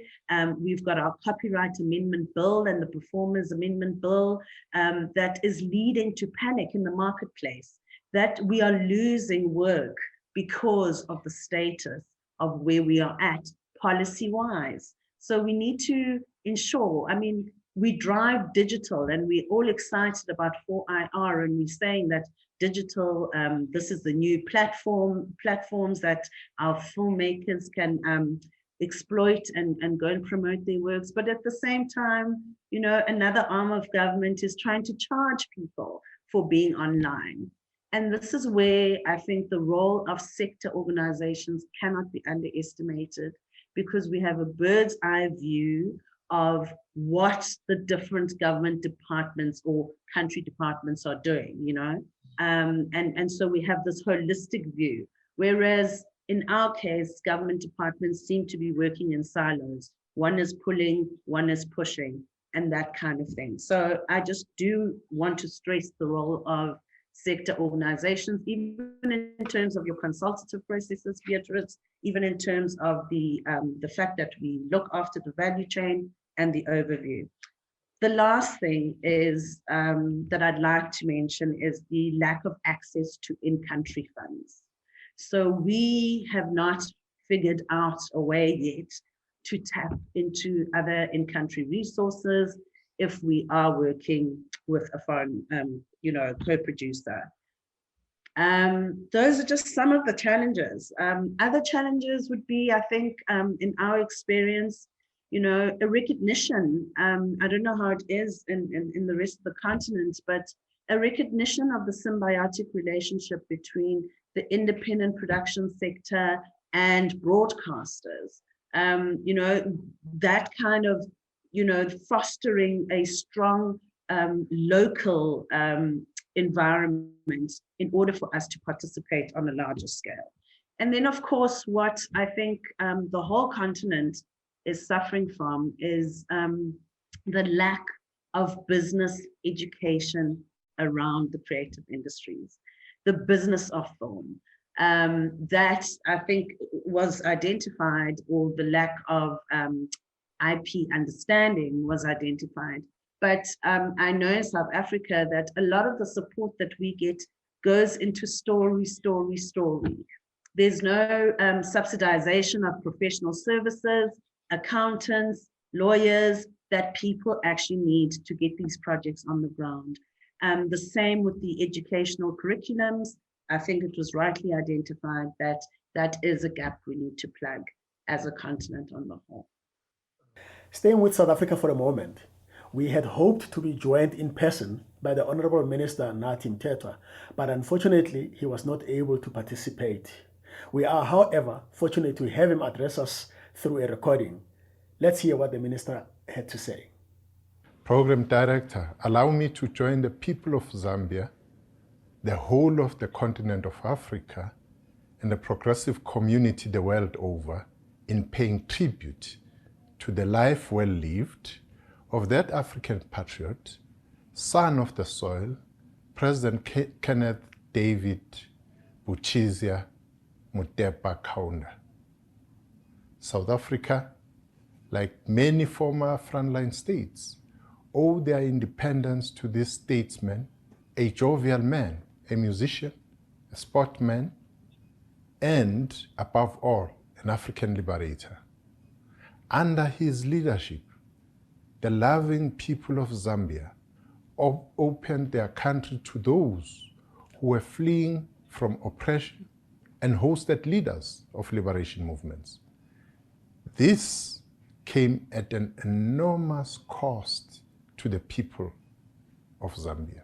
We've got our copyright amendment bill and the performers amendment bill that is leading to panic in the marketplace, that we are losing work because of the status of where we are at policy-wise. So we need to ensure, I mean, we drive digital and we're all excited about 4IR, and we're saying that digital, this is the new platforms that our filmmakers can exploit and go and promote their works. But at the same time, you know, another arm of government is trying to charge people for being online. And this is where I think the role of sector organizations cannot be underestimated, because we have a bird's eye view of what the different government departments or country departments are doing, you know? And so we have this holistic view, whereas in our case, government departments seem to be working in silos. One is pulling, one is pushing, and that kind of thing. So I just do want to stress the role of sector organizations, even in terms of your consultative processes, Beatrice, even in terms of the fact that we look after the value chain and the overview. The last thing is that I'd like to mention is the lack of access to in-country funds. So we have not figured out a way yet to tap into other in-country resources if we are working with a foreign, you know, co-producer. Those are just some of the challenges. Other challenges would be, I think, in our experience, you know, a recognition, I don't know how it is in the rest of the continent, but a recognition of the symbiotic relationship between the independent production sector and broadcasters. You know, that kind of, you know, fostering a strong local environment in order for us to participate on a larger scale. And then, of course, what I think the whole continent is suffering from is the lack of business education around the creative industries, the business of film. That I think was identified, or the lack of IP understanding was identified. But I know in South Africa that a lot of the support that we get goes into story. There's no subsidization of professional services, accountants, lawyers that people actually need to get these projects on the ground. The same with the educational curriculums. I think it was rightly identified that that is a gap we need to plug as a continent on the whole. Staying with South Africa for a moment, we had hoped to be joined in person by the Honorable Minister Nathi Mthethwa, but unfortunately he was not able to participate. We are, however, fortunate to have him address us through a recording. Let's hear what the Minister had to say. Program Director, allow me to join the people of Zambia, the whole of the continent of Africa, and the progressive community the world over in paying tribute to the life well lived of that African patriot, son of the soil, President Kenneth David Buchizia Mutepa Kaunda. South Africa, like many former frontline states, owe their independence to this statesman, a jovial man, a musician, a sportsman, and above all, an African liberator. Under his leadership, the loving people of Zambia opened their country to those who were fleeing from oppression and hosted leaders of liberation movements. This came at an enormous cost to the people of Zambia.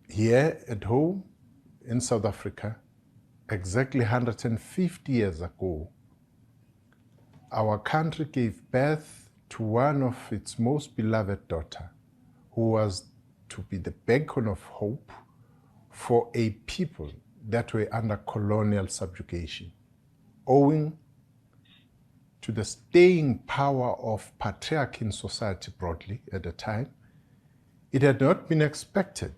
Here at home in South Africa, exactly 150 years ago, our country gave birth to one of its most beloved daughters, who was to be the beacon of hope for a people that were under colonial subjugation, owing to the staying power of patriarchy in society broadly at the time. It had not been expected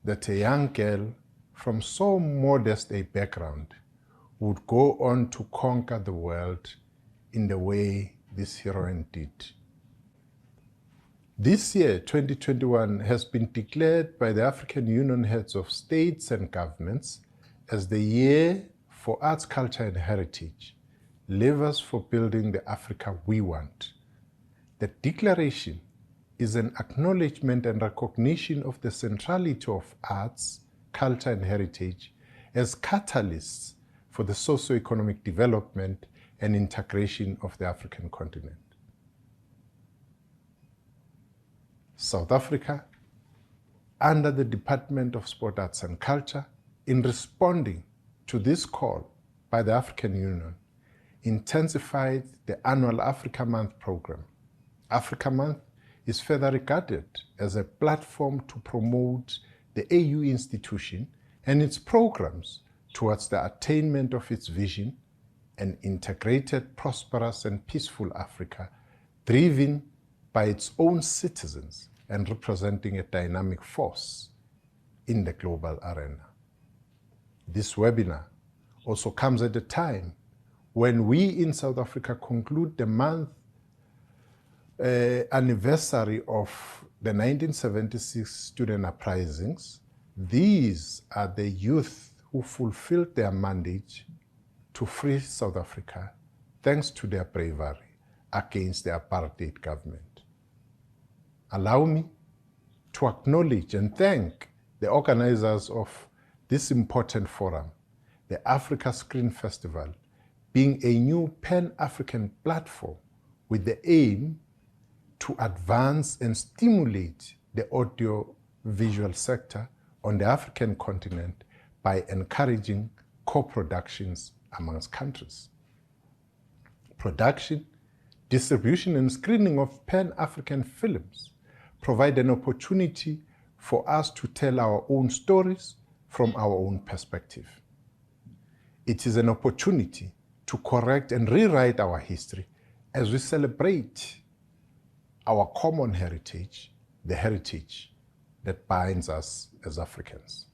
that a young girl from so modest a background would go on to conquer the world in the way this heroine did. This year, 2021, has been declared by the African Union heads of states and governments as the year for arts, culture, and heritage, levers for building the Africa we want. The declaration is an acknowledgement and recognition of the centrality of arts, culture, and heritage as catalysts for the socio-economic development and integration of the African continent. South Africa, under the Department of Sport, Arts and Culture, in responding to this call by the African Union, intensified the annual Africa Month program. Africa Month is further regarded as a platform to promote the AU institution and its programs towards the attainment of its vision, an integrated, prosperous, and peaceful Africa, driven by its own citizens and representing a dynamic force in the global arena. This webinar also comes at a time when we in South Africa conclude the month anniversary of the 1976 student uprisings. These are the youth who fulfilled their mandate to free South Africa thanks to their bravery against the apartheid government. Allow me to acknowledge and thank the organizers of this important forum, the Africa Screen Festival, being a new Pan-African platform with the aim to advance and stimulate the audio-visual sector on the African continent by encouraging co-productions amongst countries. Production, distribution, and screening of Pan-African films provide an opportunity for us to tell our own stories from our own perspective. It is an opportunity to correct and rewrite our history as we celebrate our common heritage, the heritage that binds us as Africans.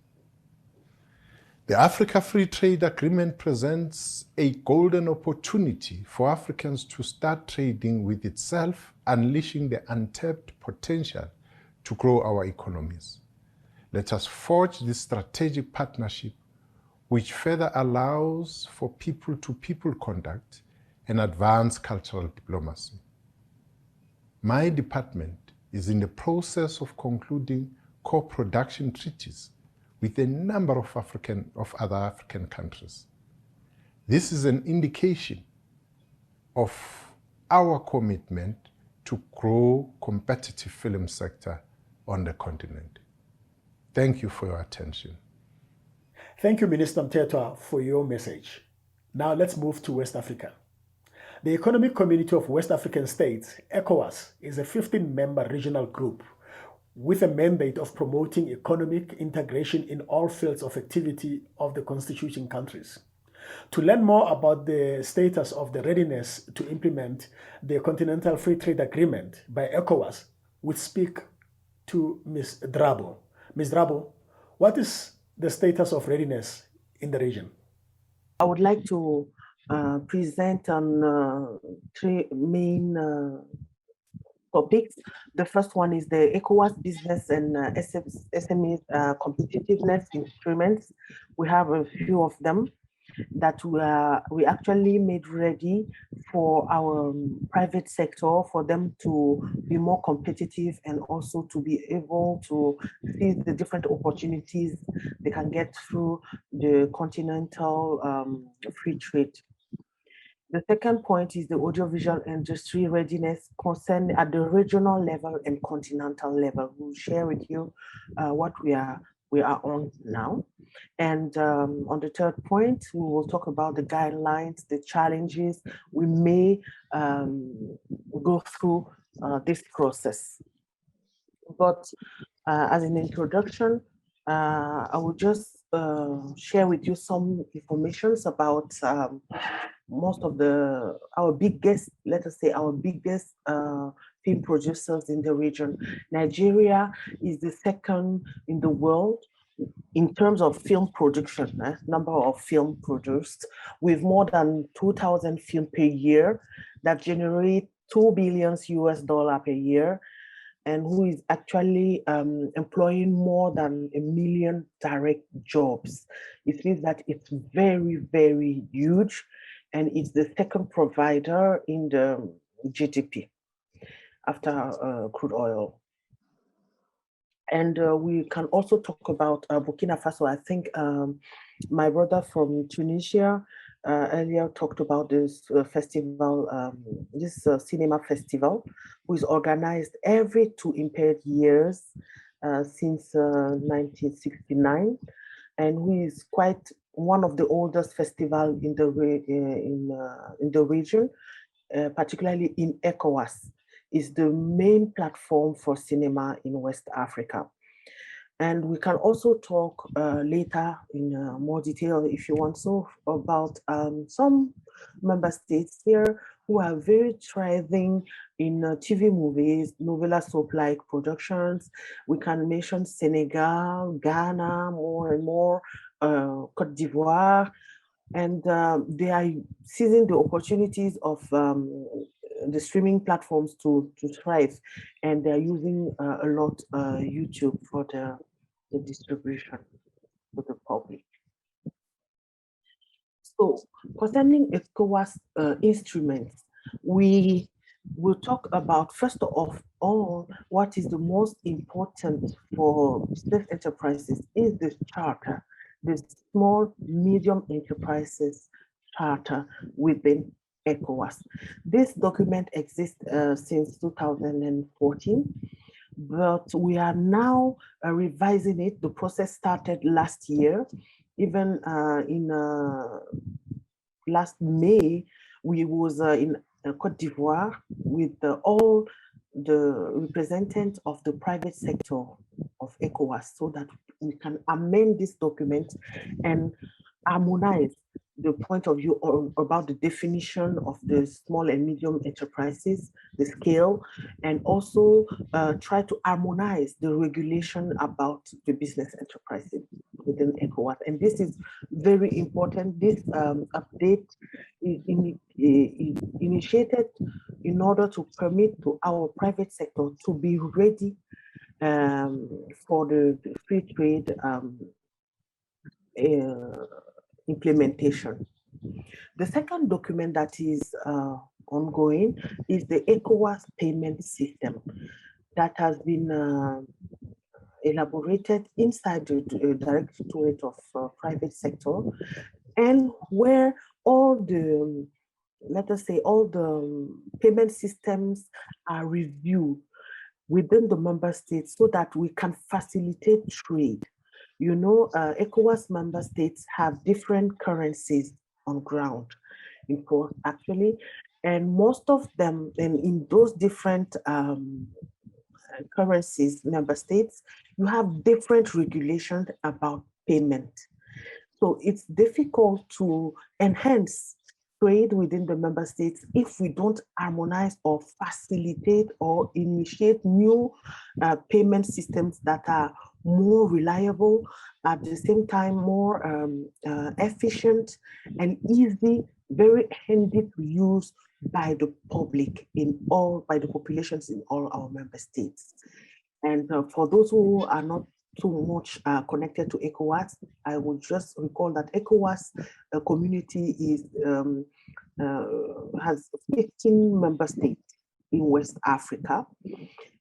The Africa Free Trade Agreement presents a golden opportunity for Africans to start trading with itself, unleashing the untapped potential to grow our economies. Let us forge this strategic partnership, which further allows for people-to-people contact and advanced cultural diplomacy. My department is in the process of concluding co-production treaties with a number of other African countries. This is an indication of our commitment to grow competitive film sector on the continent. Thank you for your attention. Thank you, Minister Mthethwa, for your message. Now let's move to West Africa. The Economic Community of West African States, ECOWAS, is a 15-member regional group with a mandate of promoting economic integration in all fields of activity of the constituting countries. To learn more about the status of the readiness to implement the Continental Free Trade Agreement by ECOWAS, we speak to Ms. Drabo. Ms. Drabo, what is the status of readiness in the region? I would like to present on three main topics. The first one is the ECOWAS business and SME competitiveness instruments. We have a few of them. that we actually made ready for our private sector, for them to be more competitive and also to be able to see the different opportunities they can get through the continental free trade. The second point is the audiovisual industry readiness concern at the regional level and continental level. We'll share with you what we are on now. And on the third point, we will talk about the guidelines, the challenges we may go through this process. But as an introduction, I will just share with you some information about most of our biggest, let us say, our biggest film producers in the region. Nigeria is the second in the world in terms of film production, number of film produced, with more than 2,000 films per year that generate $2 billion per year, and who is actually employing more than 1 million direct jobs. It means that it's very, very huge, and it's the second provider in the GDP after crude oil. And we can also talk about Burkina Faso. I think my brother from Tunisia earlier talked about this festival, this cinema festival, who is organized every 2 impaired years since 1969, and who is quite one of the oldest festivals in the region, particularly in ECOWAS. Is the main platform for cinema in West Africa. And we can also talk later in more detail, if you want so, about some member states here who are very thriving in TV movies, novella soap-like productions. We can mention Senegal, Ghana, more and more, Côte d'Ivoire, and they are seizing the opportunities of the streaming platforms to thrive, and they're using a lot YouTube for the distribution to the public. So concerning ECOWAS instruments, we will talk about, first of all, what is the most important for business enterprises is the charter, the small medium enterprises charter within ECOWAS. This document exists since 2014, but we are now revising it. The process started last year. Even in last May, we was in Côte d'Ivoire with all the representatives of the private sector of ECOWAS, so that we can amend this document and harmonize the point of view about the definition of the small and medium enterprises, the scale, and also try to harmonize the regulation about the business enterprises within ECOWAS. And this is very important. This update is initiated in order to permit to our private sector to be ready for the free trade implementation. The second document that is ongoing is the ECOWAS payment system that has been elaborated inside the Directorate of Private Sector, and where all the, let us say, all the payment systems are reviewed within the member states so that we can facilitate trade. You know, ECOWAS member states have different currencies on ground, in fact, actually, and most of them, and in those different currencies, member states, you have different regulations about payment. So it's difficult to enhance trade within the member states if we don't harmonize or facilitate or initiate new payment systems that are more reliable, at the same time more efficient and easy, very handy to use by the public by the populations in all our member states. And for those who are not too much connected to ECOWAS. I would just recall that ECOWAS community is has 15 member states in West Africa,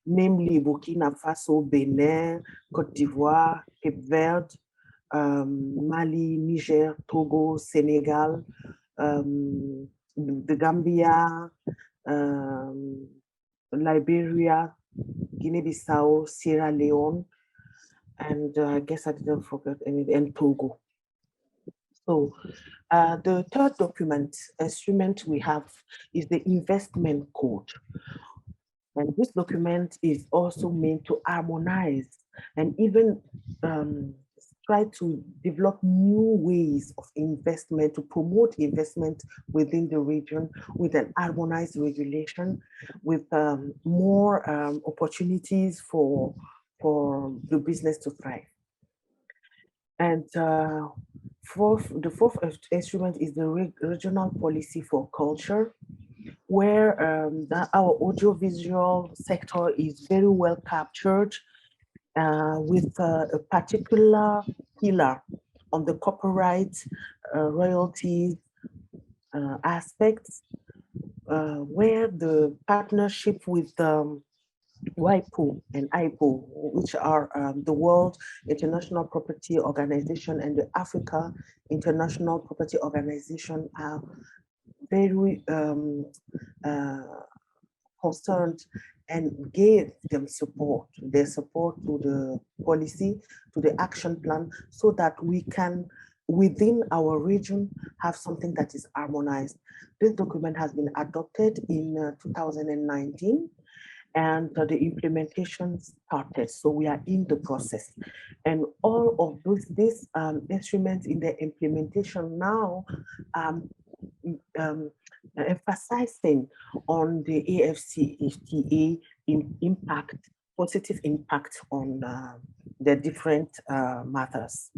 namely Burkina Faso, Benin, Côte d'Ivoire, Cape Verde, Mali, Niger, Togo, Senegal, the Gambia, Liberia, Guinea-Bissau, Sierra Leone, and I guess I didn't forget any, and Togo. So the third instrument we have is the investment code. And this document is also meant to harmonize and even try to develop new ways of investment, to promote investment within the region with an harmonized regulation, with more opportunities for the business to thrive. And the fourth instrument is the regional policy for culture, where our audiovisual sector is very well captured with a particular pillar on the copyright, royalties aspects, where the partnership with WIPO and IPO, which are the World International Property Organization and the Africa International Property Organization, are very concerned and gave them their support to the policy, to the action plan, so that we can, within our region, have something that is harmonized. This document has been adopted in 2019, and the implementation started. So we are in the process. And all of these instruments in the implementation now emphasizing on the AfCFTA impact, positive impact on the different matters.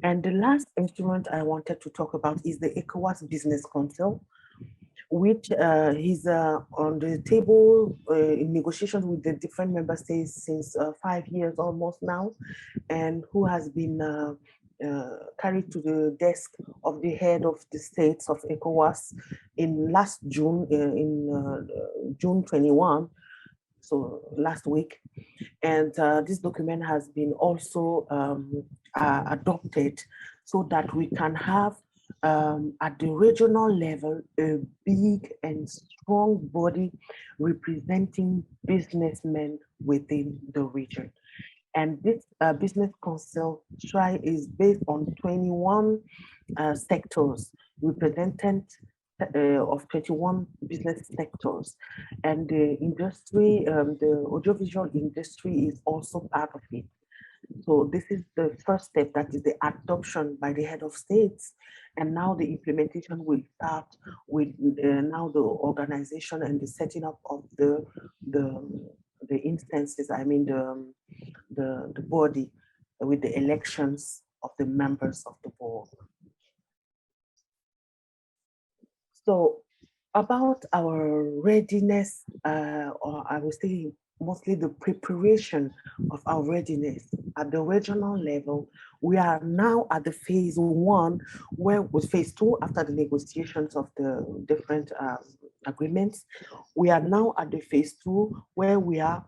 And the last instrument I wanted to talk about is the ECOWAS Business Council, which is on the table in negotiations with the different member states since 5 years almost now, and who has been carried to the desk of the head of the states of ECOWAS in last June, June 21, so last week. And this document has been also adopted so that we can have at the regional level a big and strong body representing businessmen within the region. And this business council is based on 21 sectors, represented of 21 business sectors. And the industry, the audiovisual industry is also part of it. So this is the first step, that is the adoption by the head of states. And now the implementation will start with now the organization and the setting up of the instances, I mean the body, with the elections of the members of the board. So about our readiness, or I would say mostly the preparation of our readiness at the regional level, we are now at the phase 1, where with phase 2, after the negotiations of the different agreements, we are now at the phase 2, where we are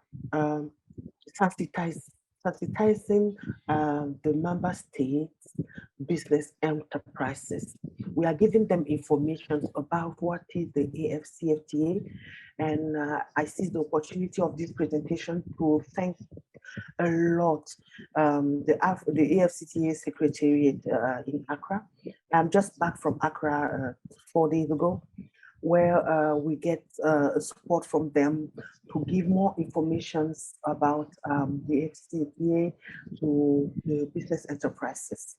sensitizing the member states, business enterprises. We are giving them information about what is the AfCFTA, and I see the opportunity of this presentation to thank a lot the AfCFTA Secretariat in Accra. I'm just back from Accra 4 days ago, where we get support from them to give more information about the AfCFTA to the business enterprises.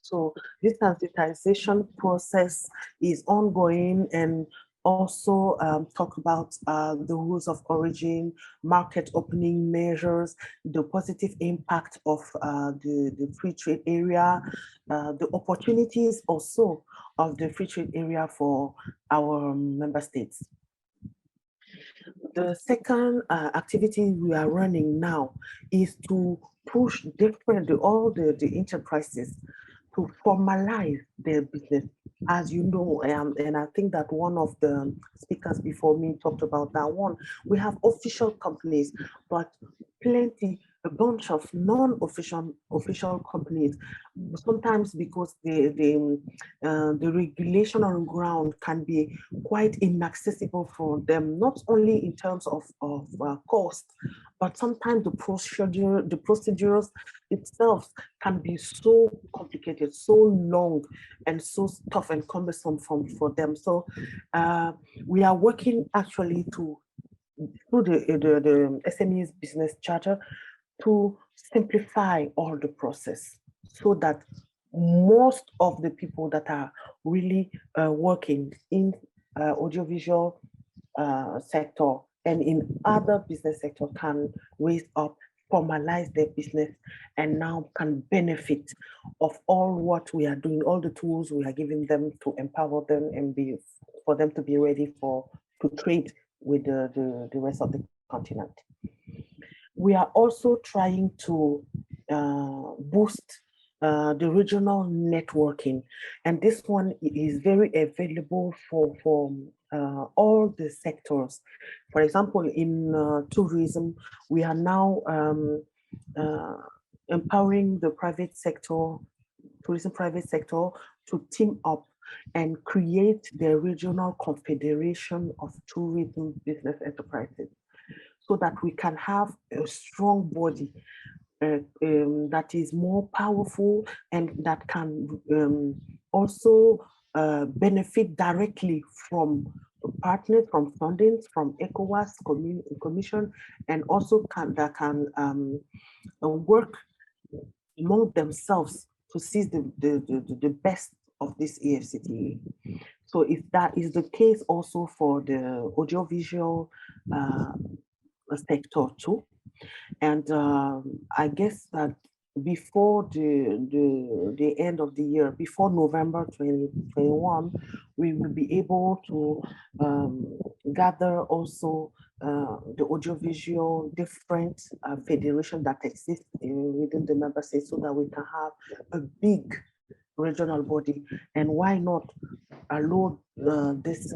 So this sensitization process is ongoing, and also talk about the rules of origin, market opening measures, the positive impact of the free trade area, the opportunities also of the free trade area for our member states. The second activity we are running now is to push all the enterprises to formalize their business. As you know, and I think that one of the speakers before me talked about that one, we have official companies, but a bunch of non-official companies, sometimes because the regulation on ground can be quite inaccessible for them, not only in terms of cost, but sometimes the procedures itself can be so complicated, so long, and so tough and cumbersome for them. So we are working actually through the SMEs business charter to simplify all the process so that most of the people that are really working in audiovisual sector and in other business sector can raise up, formalize their business, and now can benefit of all what we are doing, all the tools we are giving them to empower them and for them to be ready to trade with the rest of the continent. We are also trying to boost the regional networking, and this one is very available for all the sectors. For example, in tourism, we are now empowering the tourism private sector to team up and create the regional confederation of tourism business enterprises, so that we can have a strong body that is more powerful and that can also benefit directly from partners, from fundings, from ECOWAS Commission, and also that can work among themselves to seize the best of this AfCFTA. So if that is the case also for the audiovisual sector too, and I guess that before the end of the year, before November 2021, we will be able to gather also the audiovisual different federation that exists within the member states, so that we can have a big regional body. And why not allow this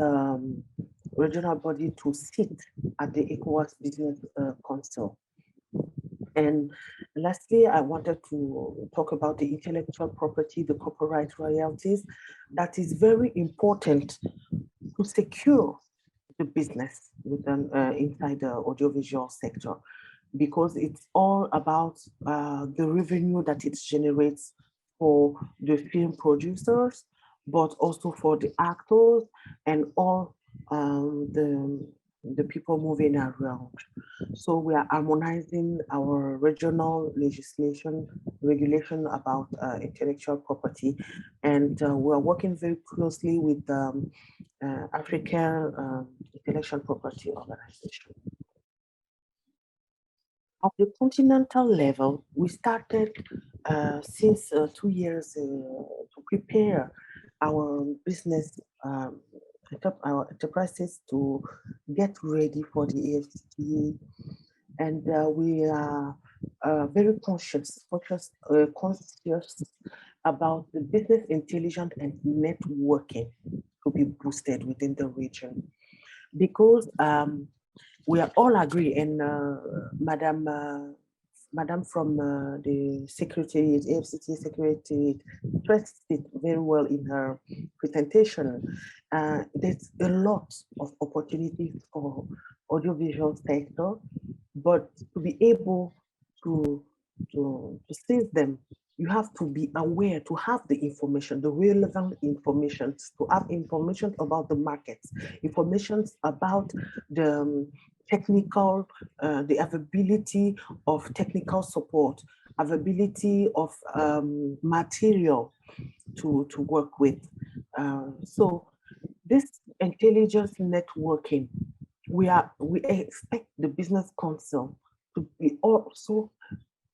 regional body to sit at the ECOWAS Business Council? And lastly, I wanted to talk about the intellectual property, the copyright royalties. That is very important to secure the business within, inside the audiovisual sector, because it's all about the revenue that it generates for the film producers, but also for the actors and all the people moving around. So we are harmonizing our regional regulation about intellectual property, and we are working very closely with African Intellectual Property Organization. At the continental level, we started since 2 years to prepare our business, our enterprises to get ready for the AfCFTA, and we are very conscious about the business intelligence and networking to be boosted within the region, because we are all agree, and Madam from the Secretariat, AfCFTA Secretariat, stressed it very well in her presentation. There's a lot of opportunities for audiovisual sector, but to be able to seize them, you have to be aware, to have the information, the relevant information, to have information about the markets, information about the technical, the availability of technical support, availability of material to work with. So this intelligence networking, we expect the Business Council to be also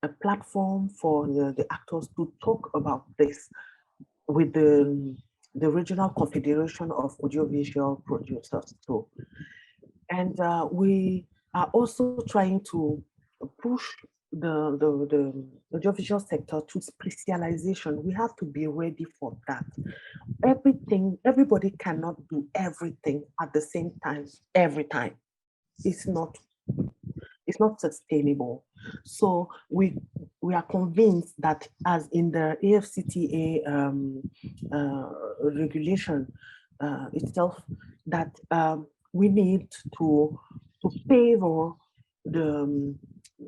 a platform for the actors to talk about this with the Regional Confederation of Audiovisual Producers. So And we are also trying to push the audiovisual sector to specialization. We have to be ready for that. Everybody cannot do everything at the same time, every time. It's not sustainable. So we are convinced that, as in the AfCFTA regulation itself, that we need to favor the,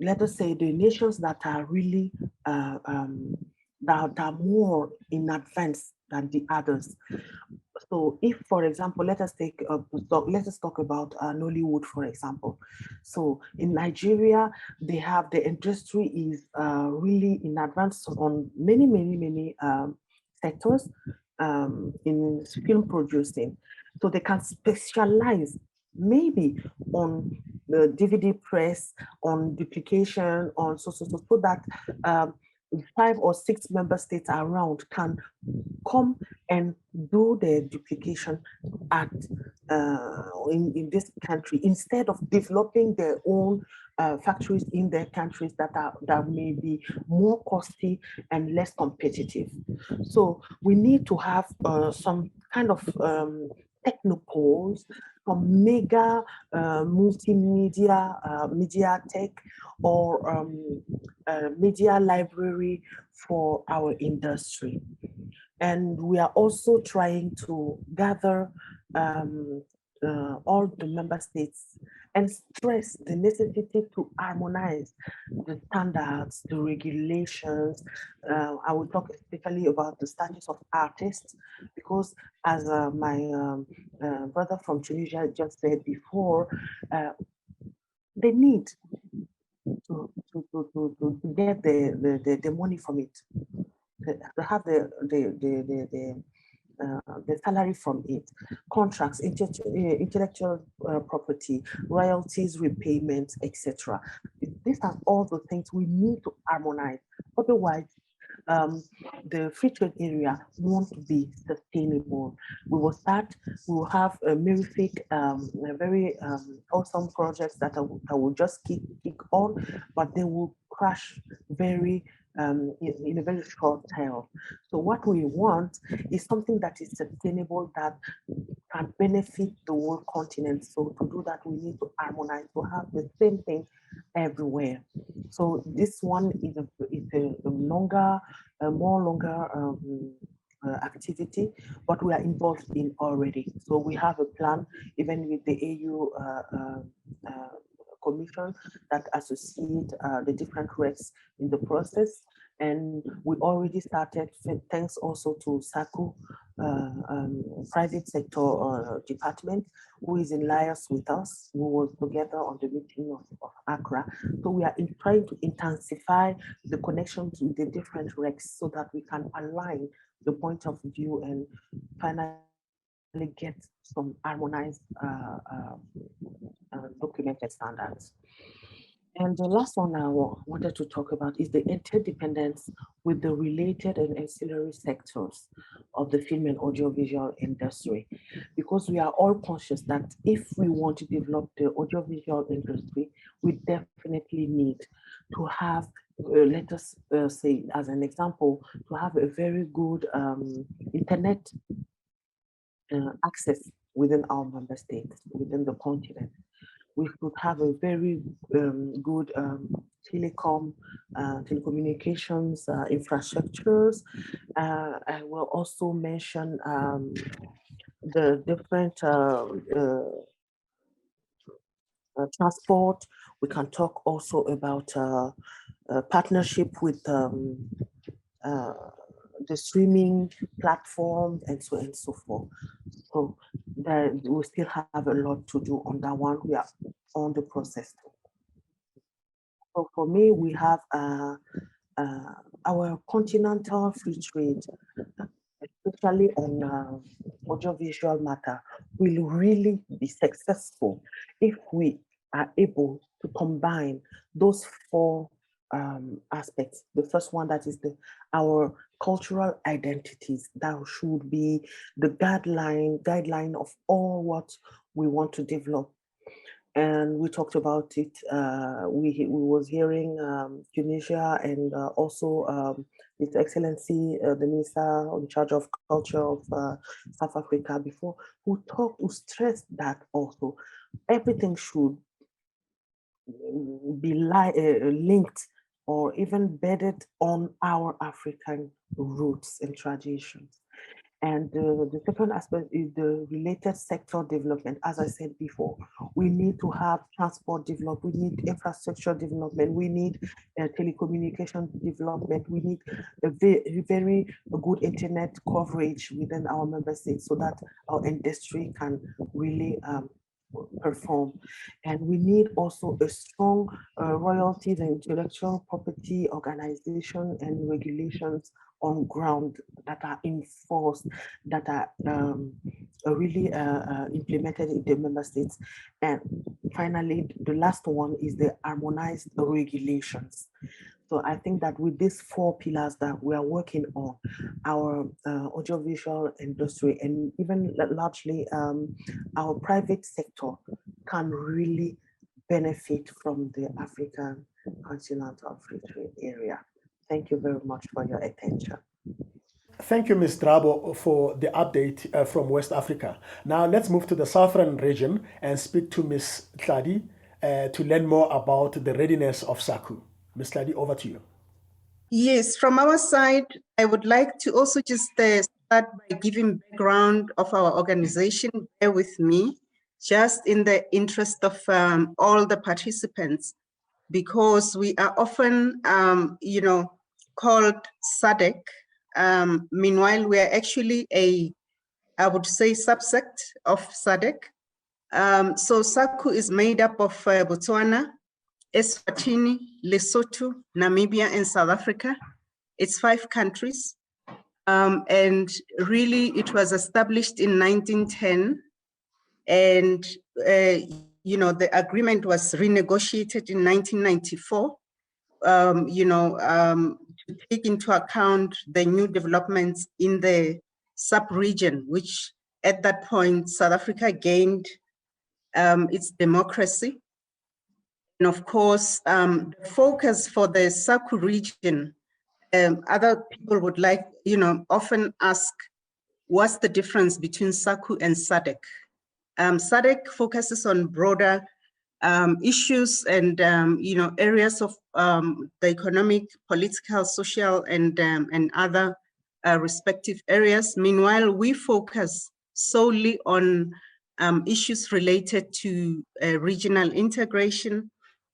let us say, the nations that are really that are more in advance than the others. So if, for example, let us talk about Nollywood, for example. So in Nigeria, they have, the industry is really in advance on many sectors in film producing. So they can specialize maybe on the DVD press, on duplication, on so that 5 or 6 member states around can come and do the duplication at in this country, instead of developing their own factories in their countries that may be more costly and less competitive. So we need to have some kind of technopoles, some mega multimedia media tech, or media library for our industry. And we are also trying to gather all the member states and stress the necessity to harmonize the standards, the regulations. I will talk especially about the status of artists, because as my brother from Tunisia just said before, they need to get the money from it, to have the salary from it, contracts, intellectual property, royalties, repayments, etc. These are all the things we need to harmonize. Otherwise, the free trade area won't be sustainable. We will have a mirific, very awesome projects that will just kick on, but they will crash very in a very short tail. So what we want is something that is sustainable, that can benefit the whole continent. So to do that, we need to harmonize, to have the same thing everywhere. So this one is a longer, more longer activity, but we are involved in already. So we have a plan, even with the AU Commission, that associate the different reps in the process. And we already started, thanks also to SACU, private sector department, who is in liaison with us. We were together on the meeting of Accra. So we are trying to intensify the connections with the different recs so that we can align the point of view and finally get some harmonized documented standards. And the last one I wanted to talk about is the interdependence with the related and ancillary sectors of the film and audiovisual industry, because we are all conscious that if we want to develop the audiovisual industry, we definitely need to have, let us say, as an example, to have a very good internet access within our member states, within the continent. We could have a very good telecommunications infrastructures. I will also mention the different transport. We can talk also about partnership with the streaming platforms and so on and so forth. So we still have a lot to do on that one. We are on the process. So for me, we have our continental free trade, especially on audiovisual matter, will really be successful if we are able to combine those 4 aspects. The first one, that is our cultural identities, that should be the guideline of all what we want to develop. And we talked about it. We was hearing Tunisia and also His Excellency, the Minister in charge of Culture of South Africa before, who stressed that also everything should be linked or even bedded on our African roots and traditions. And the second aspect is the related sector development. As I said before, we need to have transport development, we need infrastructure development, we need telecommunication development, we need a very good internet coverage within our member states so that our industry can really perform. And we need also a strong royalties and intellectual property organization and regulations on ground that are enforced, that are really implemented in the member states. And finally, the last one is the harmonized regulations. So I think that with these 4 pillars that we are working on, our audiovisual industry and even largely our private sector can really benefit from the African Continental Free Trade Area. Thank you very much for your attention. Thank you, Ms. Drabo, for the update from West Africa. Now let's move to the southern region and speak to Ms. Tladi to learn more about the readiness of SACU. Ms. Tladi, over to you. Yes, from our side, I would like to also just start by giving background of our organization. Bear with me, just in the interest of all the participants, because we are often, called SADC. Meanwhile, we are actually I would say, subsect of SADC. So SACU is made up of Botswana, Eswatini, Lesotho, Namibia, and South Africa. It's 5 countries. And really, it was established in 1910. And, the agreement was renegotiated in 1994, to take into account the new developments in the sub-region, which at that point, South Africa gained its democracy. And of course, the focus for the SACU region, other people would often ask, what's the difference between SACU and SADC? SADC focuses on broader issues and areas of the economic, political, social, and other respective areas. Meanwhile, we focus solely on issues related to regional integration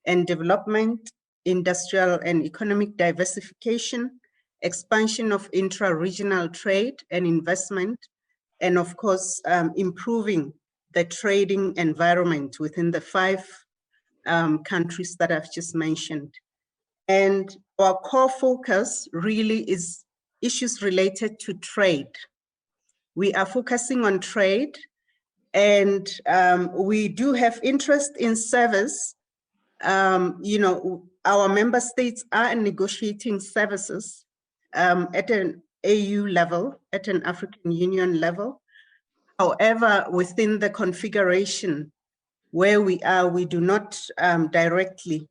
and development, industrial and economic diversification, expansion of intra-regional trade and investment, and of course, improving the trading environment within the 5 countries that I've just mentioned. And our core focus really is issues related to trade. We are focusing on trade, and we do have interest in service. Our member states are negotiating services at an AU level, at an African Union level. However, within the configuration where we are, we do not directly,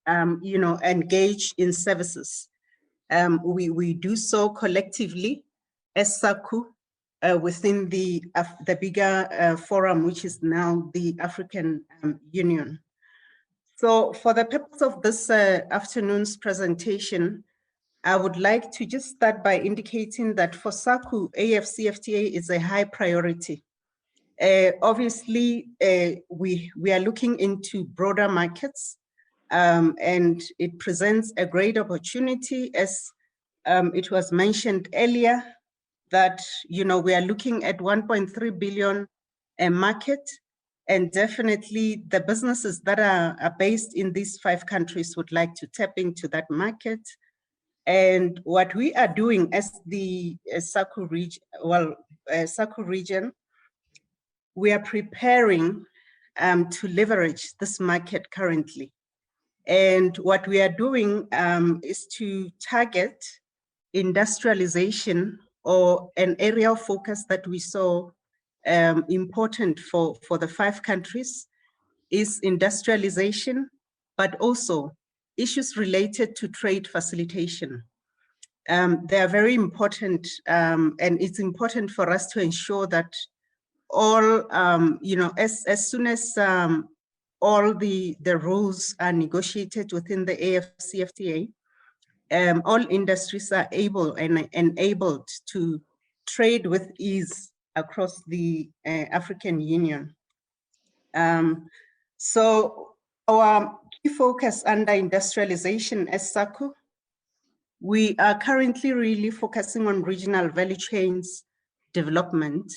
engage in services. We do so collectively as SACU within the bigger forum, which is now the African Union. So for the purpose of this afternoon's presentation, I would like to just start by indicating that for SACU, AfCFTA is a high priority. Obviously, we are looking into broader markets, and it presents a great opportunity, as it was mentioned earlier, that we are looking at 1.3 billion market, and definitely the businesses that are based in these 5 countries would like to tap into that market. And what we are doing as the SACU region, we are preparing to leverage this market currently. And what we are doing is to target industrialization, or an area of focus that we saw important for the 5 countries, is industrialization, but also issues related to trade facilitation. They are very important, and it's important for us to ensure that all, as soon as all the rules are negotiated within the AfCFTA, all industries are able and enabled to trade with ease across the African Union. So our key focus under industrialization as SACU, we are currently really focusing on regional value chains development,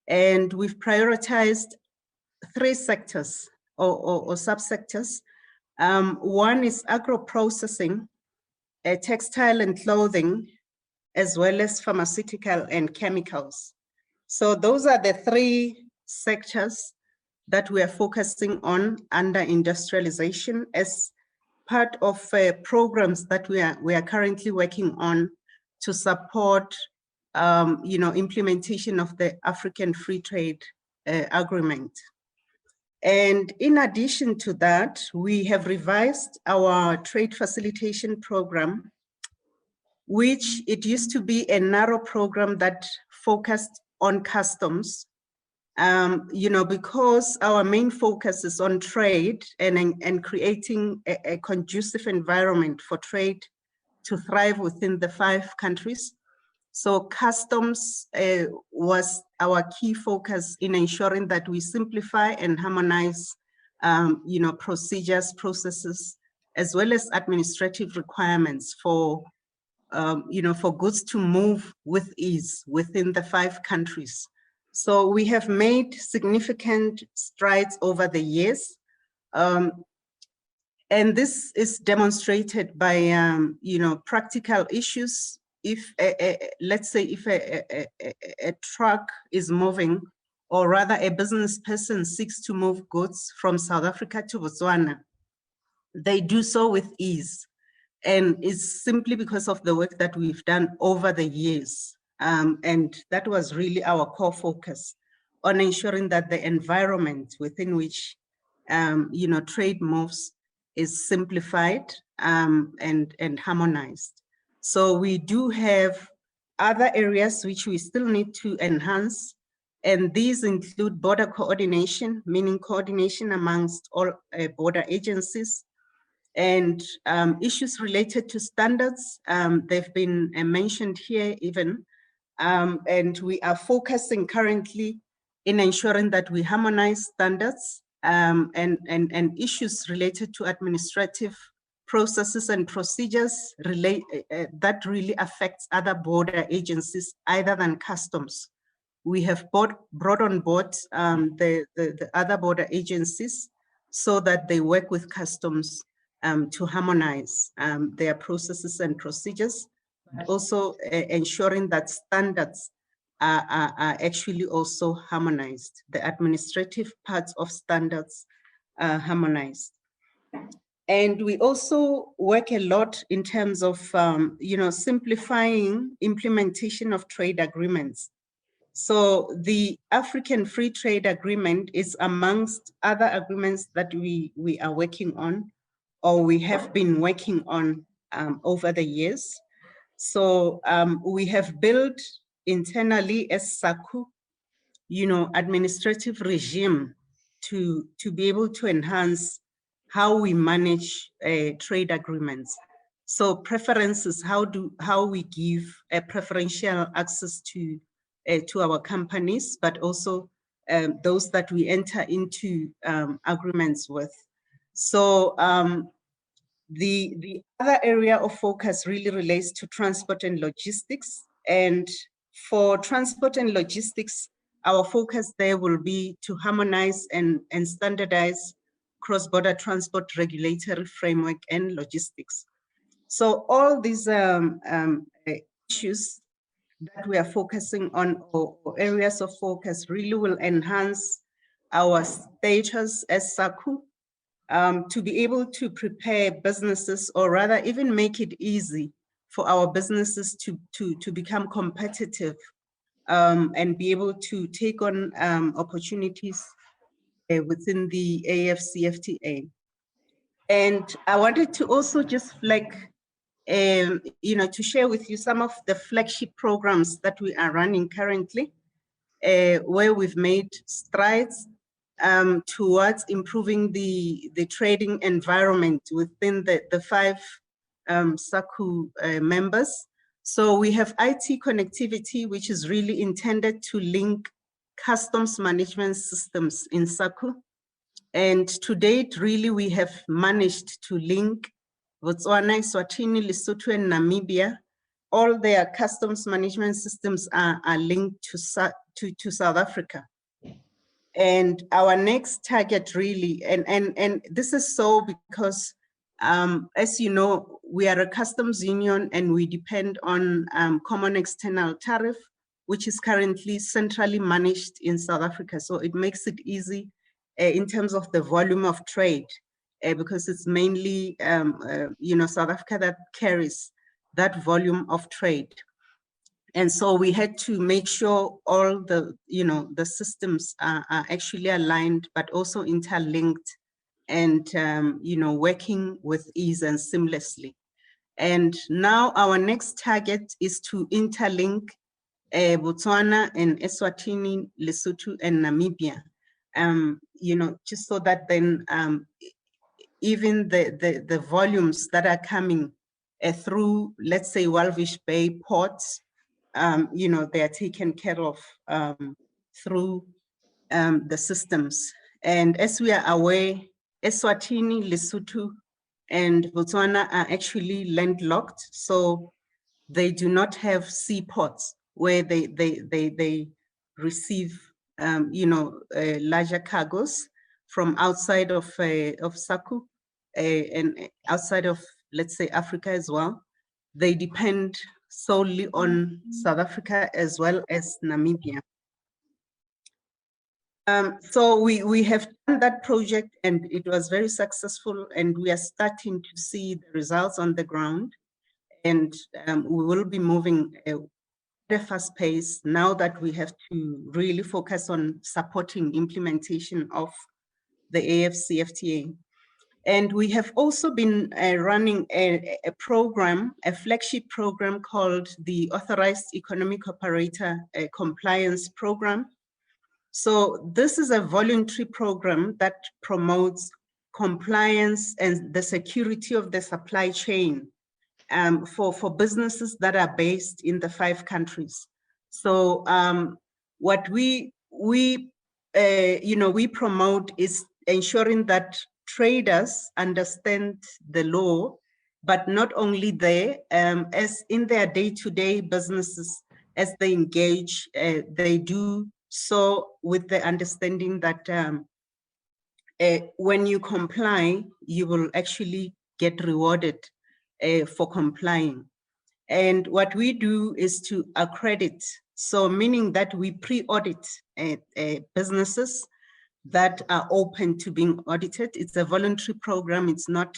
and we've prioritized 3 sectors or subsectors. One is agro-processing, textile and clothing, as well as pharmaceutical and chemicals. So those are the 3 sectors that we are focusing on under industrialization as part of programs that we are currently working on to support implementation of the African Free Trade Agreement. And in addition to that, we have revised our trade facilitation program, which it used to be a narrow program that focused on customs. Because our main focus is on trade and creating a conducive environment for trade to thrive within the 5 countries. So customs was our key focus in ensuring that we simplify and harmonize, procedures, processes, as well as administrative requirements for goods to move with ease within the 5 countries. So we have made significant strides over the years. And this is demonstrated by, practical issues. If, let's say, if a truck is moving, or rather a business person seeks to move goods from South Africa to Botswana, they do so with ease. And it's simply because of the work that we've done over the years. And that was really our core focus on ensuring that the environment within which, trade moves is simplified and harmonized. So we do have other areas which we still need to enhance, and these include border coordination, meaning coordination amongst all border agencies, and issues related to standards. They've been mentioned here even, and we are focusing currently in ensuring that we harmonize standards and issues related to administrative processes and procedures that really affects other border agencies other than customs. We have brought on board the other border agencies so that they work with customs to harmonize their processes and procedures, but also ensuring that standards are actually also harmonized. The administrative parts of standards are harmonized. And we also work a lot in terms of, simplifying implementation of trade agreements. So the African Free Trade Agreement is amongst other agreements that we are working on, or we have been working on over the years. So we have built internally as SACU, administrative regime to be able to enhance how we manage trade agreements. So preferences, how we give a preferential access to our companies, but also those that we enter into agreements with. So the other area of focus really relates to transport and logistics. And for transport and logistics, our focus there will be to harmonize and standardize cross-border transport regulatory framework and logistics. So all these issues that we are focusing on, or areas of focus, really will enhance our status as SACU to be able to prepare businesses, or rather even make it easy for our businesses to become competitive and be able to take on opportunities within the AfCFTA. And I wanted to also just to share with you some of the flagship programs that we are running currently, where we've made strides towards improving the trading environment within the 5 SACU members. So we have IT connectivity, which is really intended to link customs management systems in SACU. And to date, really, we have managed to link Botswana, Eswatini, Lesotho, and Namibia. All their customs management systems are linked to South Africa. And our next target really, and this is so because, as you know, we are a customs union and we depend on common external tariff, which is currently centrally managed in South Africa. So it makes it easy in terms of the volume of trade, because it's mainly, South Africa that carries that volume of trade. And so we had to make sure all the, the systems are actually aligned, but also interlinked and, working with ease and seamlessly. And now our next target is to interlink Botswana and Eswatini, Lesotho, and Namibia. Just so that then even the volumes that are coming through, let's say, Walvis Bay ports, they are taken care of through the systems. And as we are aware, Eswatini, Lesotho, and Botswana are actually landlocked, so they do not have seaports where they receive larger cargoes from outside of SACU and outside of, let's say, Africa as well. They depend solely on South Africa as well as Namibia. So we have done that project and it was very successful, and we are starting to see the results on the ground. And we will be moving at a fast pace now that we have to really focus on supporting implementation of the AfCFTA. And we have also been running a program, a flagship program called the Authorized Economic Operator Compliance Program. So this is a voluntary program that promotes compliance and the security of the supply chain for businesses that are based in the 5 countries. So what we promote is ensuring that traders understand the law, but not only there, as in their day-to-day businesses, as they engage, they do so with the understanding that when you comply, you will actually get rewarded for complying. And what we do is to accredit, so meaning that we pre-audit businesses that are open to being audited. It's a voluntary program. It's not,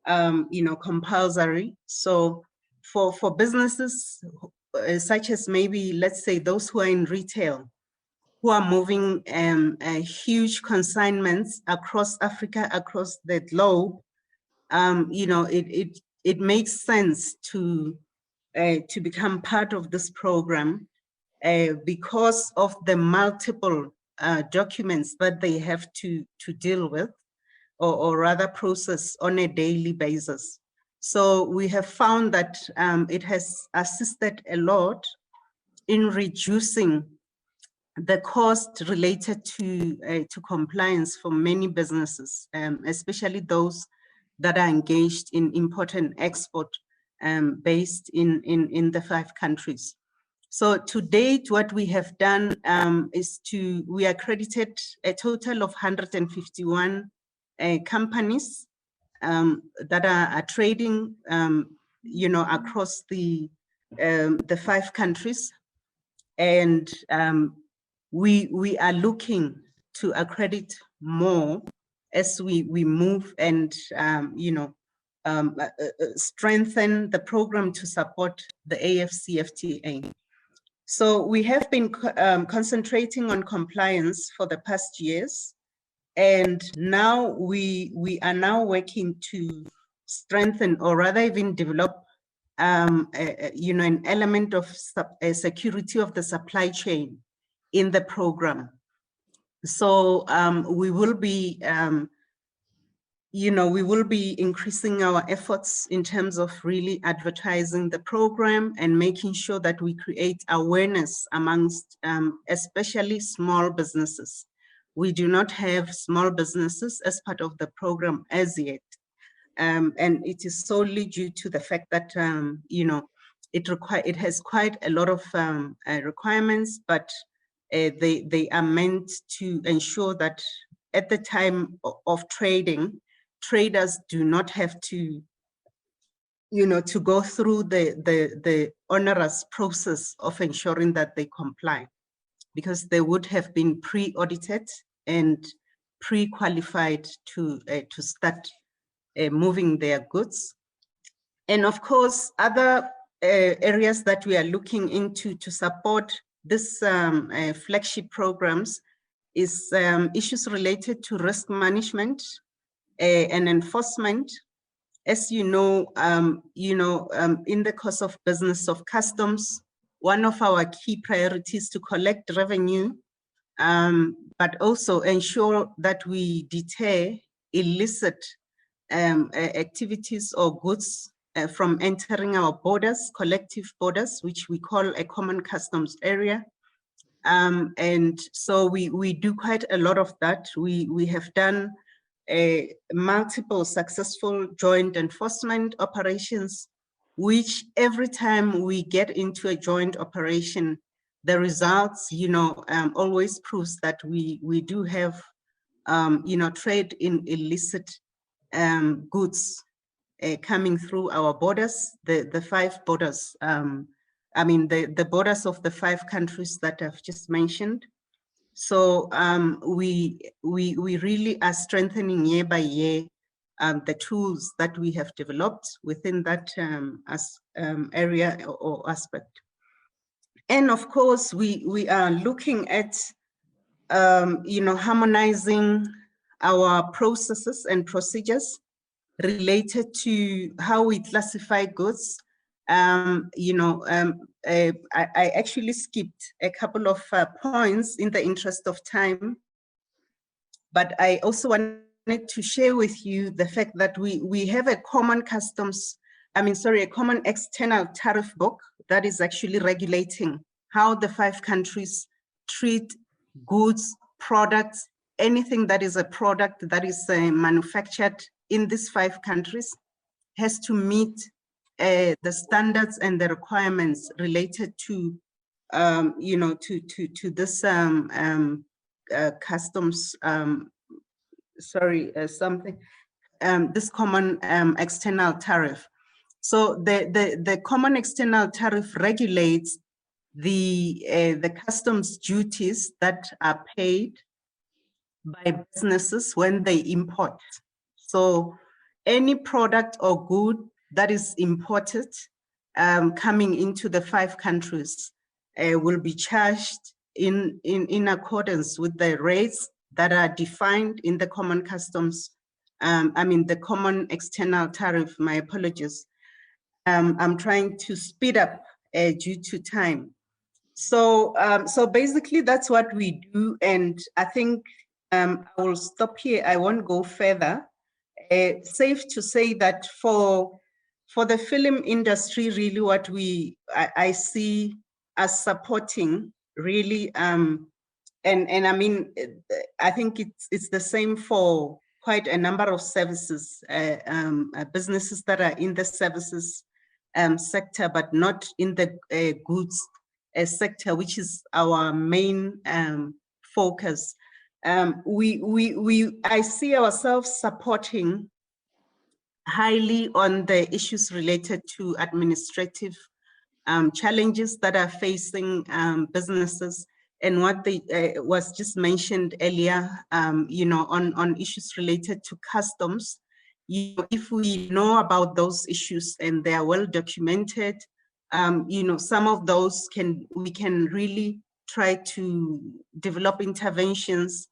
compulsory. So for businesses such as maybe, let's say, those who are in retail, who are moving huge consignments across Africa, across the globe, it makes sense to become part of this program because of the multiple documents that they have to deal with, or rather process on a daily basis. So we have found that it has assisted a lot in reducing the cost related to compliance for many businesses, especially those that are engaged in import and export based in the 5 countries. So to date, what we have done is we accredited a total of 151 companies that are trading, across the 5 countries. And we are looking to accredit more as we move and, strengthen the program to support the AfCFTA. So we have been concentrating on compliance for the past years. And now we are now working to strengthen, or rather even develop, you know, an element of security of the supply chain in the program. So we will be, you know, we will be increasing our efforts in terms of really advertising the program and making sure that we create awareness amongst especially small businesses. We do not have small businesses as part of the program as yet. And it is solely due to the fact that, you know, it has quite a lot of requirements, but they are meant to ensure that at the time of trading, traders do not have to, you know, to go through the onerous process of ensuring that they comply, because they would have been pre-audited and pre-qualified to start moving their goods. And of course, other areas that we are looking into to support this flagship programs is issues related to risk management and enforcement. As you know, in the course of business of customs, one of our key priorities to collect revenue, but also ensure that we deter illicit activities or goods from entering our borders, collective borders, which we call a common customs area. And so we do quite a lot of that. We have done multiple successful joint enforcement operations, which every time we get into a joint operation, the results, you know, always proves that we do have, you know, trade in illicit goods coming through our borders, the 5 borders. I mean, the borders of the 5 countries that I've just mentioned. So we really are strengthening year by year the tools that we have developed within that area or aspect. And of course, we are looking at, you know, harmonizing our processes and procedures related to how we classify goods. You know, I actually skipped a couple of points in the interest of time, but I also wanted to share with you the fact that we have a common customs, a common external tariff book that is actually regulating how the 5 countries treat goods, products, anything that is a product that is manufactured in these 5 countries has to meet the standards and the requirements related to, you know, to this customs, this common external tariff. So the common external tariff regulates the customs duties that are paid by businesses when they import. So any product or good that is imported coming into the 5 countries will be charged in accordance with the rates that are defined in the common customs, the common external tariff, my apologies. I'm trying to speed up due to time. So, so basically that's what we do. And I think I will stop here. I won't go further. Safe to say that for the film industry, really what I see as supporting really, and I mean, I think it's the same for quite a number of services, businesses that are in the services sector, but not in the goods sector, which is our main focus. I see ourselves supporting highly on the issues related to administrative challenges that are facing businesses, and what was just mentioned earlier, you know, on issues related to customs. You know, if we know about those issues and they are well documented, you know, some of those we can really try to develop interventions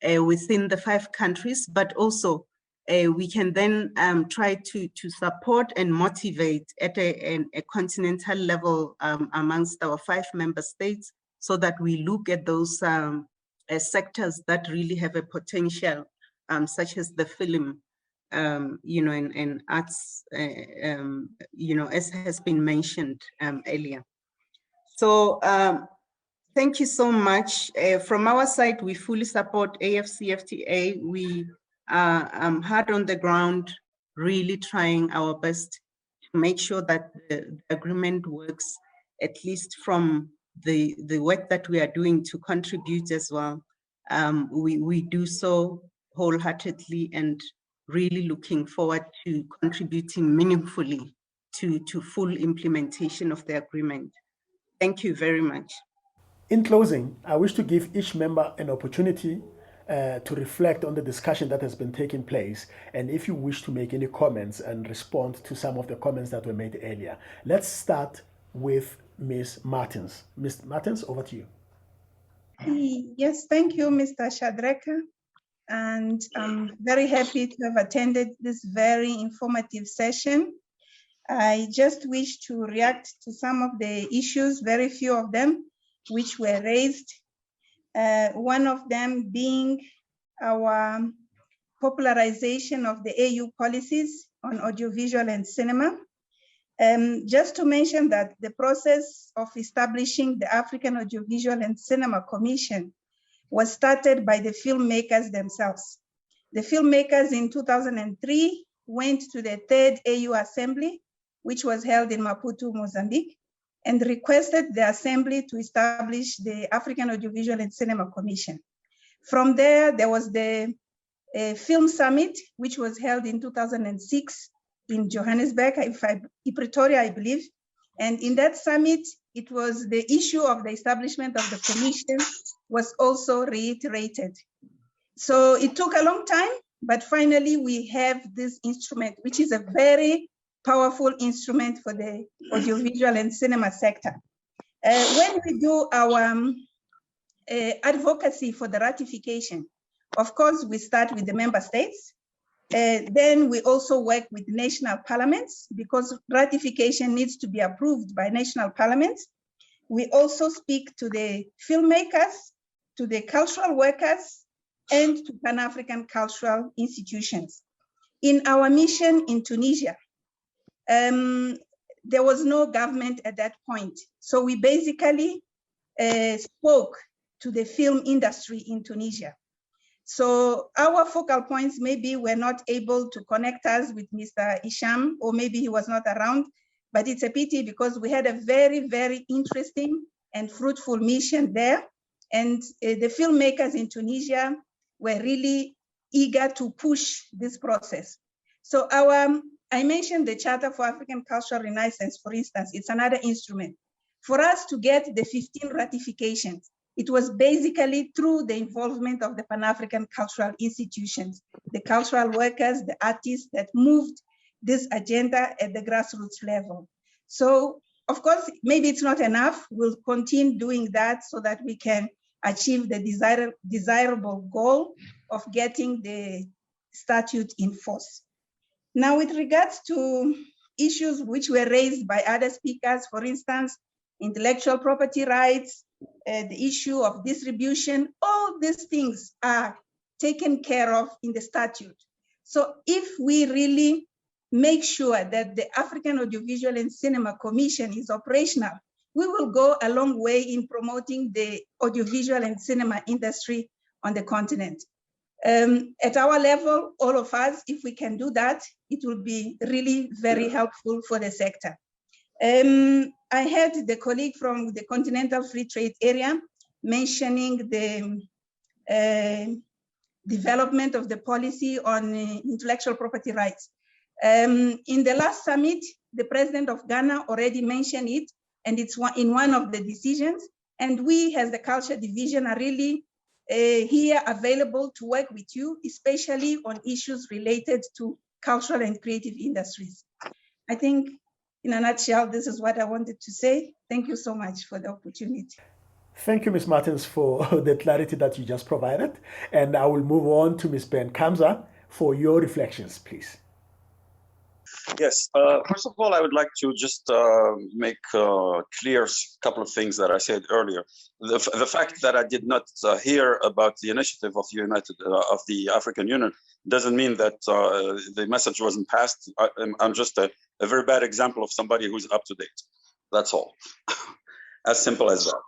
within the 5 countries, but also we can then try to support and motivate at a continental level amongst our 5 member states, so that we look at those sectors that really have a potential, such as the film, you know, and arts, you know, as has been mentioned earlier. So thank you so much. From our side, we fully support AfCFTA. We are hard on the ground, really trying our best to make sure that the agreement works, at least from the work that we are doing to contribute as well. We do so wholeheartedly and really looking forward to contributing meaningfully to full implementation of the agreement. Thank you very much. In closing, I wish to give each member an opportunity to reflect on the discussion that has been taking place, and if you wish to make any comments and respond to some of the comments that were made earlier. Let's start with Ms. Martins. Ms. Martins, over to you. Yes, thank you, Mr. Shadraka. And I'm very happy to have attended this very informative session. I just wish to react to some of the issues, very few of them, which were raised. One of them being our popularization of the AU policies on audiovisual and cinema. Just to mention that the process of establishing the African Audiovisual and Cinema Commission was started by the filmmakers themselves. The filmmakers in 2003 went to the 3rd AU Assembly, which was held in Maputo, Mozambique, and requested the Assembly to establish the African Audiovisual and Cinema Commission. From there, there was the Film Summit, which was held in 2006 in Johannesburg, Pretoria, I believe. And in that summit, it was the issue of the establishment of the commission was also reiterated. So it took a long time, but finally we have this instrument, which is a very powerful instrument for the audiovisual and cinema sector. When we do our advocacy for the ratification, of course, we start with the member states. Then we also work with national parliaments, because ratification needs to be approved by national parliaments. We also speak to the filmmakers, to the cultural workers, and to Pan-African cultural institutions. In our mission in Tunisia, there was no government at that point. So we basically spoke to the film industry in Tunisia. So our focal points maybe were not able to connect us with Mr. Isham, or maybe he was not around, but it's a pity because we had a very, very interesting and fruitful mission there. And the filmmakers in Tunisia were really eager to push this process. So I mentioned the Charter for African Cultural Renaissance, for instance. It's another instrument. For us to get the 15 ratifications, it was basically through the involvement of the Pan-African cultural institutions, the cultural workers, the artists that moved this agenda at the grassroots level. So, of course, maybe it's not enough. We'll continue doing that so that we can achieve the desirable goal of getting the statute in force. Now, with regards to issues which were raised by other speakers, for instance, intellectual property rights, the issue of distribution, all these things are taken care of in the statute. So if we really make sure that the African Audiovisual and Cinema Commission is operational, we will go a long way in promoting the audiovisual and cinema industry on the continent. At our level, all of us, if we can do that, it will be really very helpful for the sector. I heard the colleague from the Continental Free Trade Area mentioning the development of the policy on intellectual property rights. In the last summit, the president of Ghana already mentioned it, and it's in one of the decisions. And we, as the culture division, are really here available to work with you, especially on issues related to cultural and creative industries. I think in a nutshell, this is what I wanted to say. Thank you so much for the opportunity. Thank you, Ms. Martins, for the clarity that you just provided. And I will move on to Ms. Ben Kamza for your reflections, please. Yes, first of all, I would like to just make clear a couple of things that I said earlier. The fact that I did not hear about the initiative of of the African Union doesn't mean that the message wasn't passed. I'm just a very bad example of somebody who's up to date. That's all. As simple as that.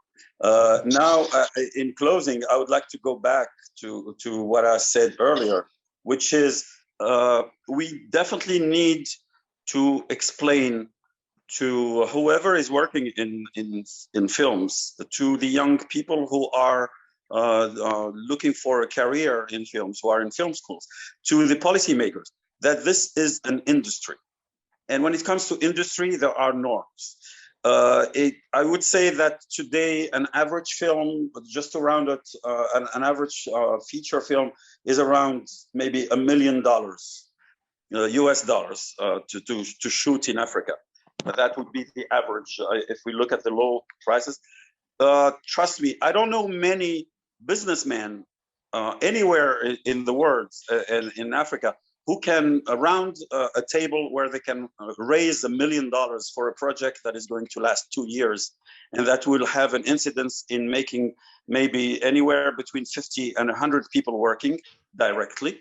Now, in closing, I would like to go back to what I said earlier, which is we definitely need to explain to whoever is working in films, to the young people who are looking for a career in films, who are in film schools, to the policymakers, that this is an industry. And when it comes to industry, there are norms. I would say that today an average film, just around it, an average feature film is around maybe $1 million. US dollars to shoot in Africa. That would be the average if we look at the low prices. Trust me, I don't know many businessmen anywhere in the world and in Africa who can around a table where they can raise $1 million for a project that is going to last 2 years, and that will have an incidence in making maybe anywhere between 50 and 100 people working directly,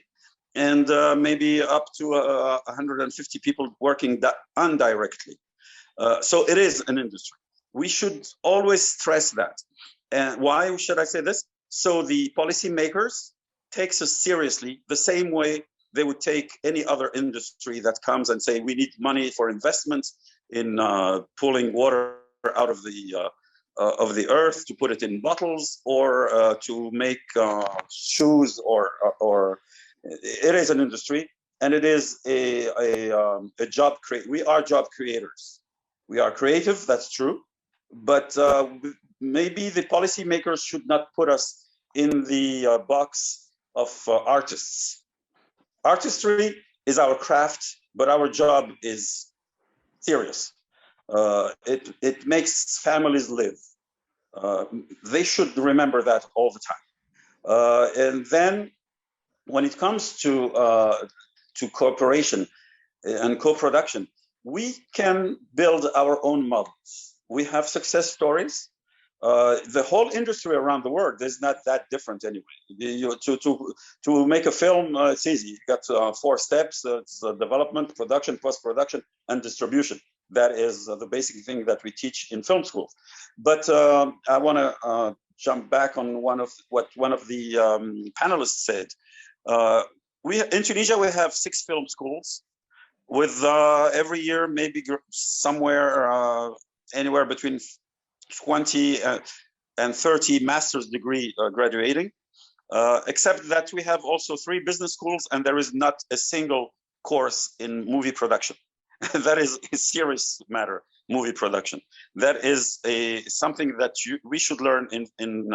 and maybe up to 150 people working indirectly. So it is an industry. We should always stress that. And why should I say this? So the policymakers takes us seriously the same way they would take any other industry that comes and say, we need money for investments in pulling water out of the earth to put it in bottles, or to make shoes, or it is an industry, and it is a job we are job creators. We are creative, that's true, but maybe the policymakers should not put us in the box of artists. Artistry is our craft, but our job is serious. It makes families live. They should remember that all the time. And then when it comes to cooperation and co-production, we can build our own models. We have success stories. The whole industry around the world is not that different anyway. To make a film, it's easy. You got 4 steps. It's development, production, post-production, and distribution. That is the basic thing that we teach in film schools. But I want to jump back on one of the panelists said. In Tunisia, we have 6 film schools with every year maybe somewhere anywhere between 20 and 30 master's degree graduating, except that we have also 3 business schools, and there is not a single course in movie production. That is a serious matter, movie production. That is something that we should learn in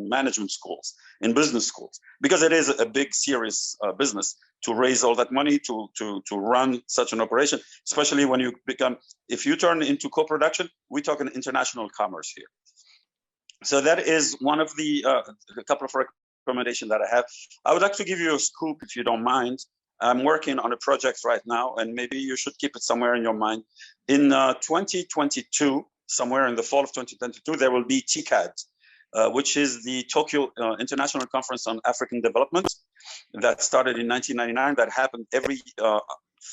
management schools, in business schools, because it is a big, serious business to raise all that money to run such an operation, especially when if you turn into co-production, we talk in international commerce here. So that is one of a couple of recommendations that I have. I would like to give you a scoop, if you don't mind. I'm working on a project right now, and maybe you should keep it somewhere in your mind. In 2022, somewhere in the fall of 2022, there will be TICAD, which is the Tokyo International Conference on African Development, that started in 1999, that happened every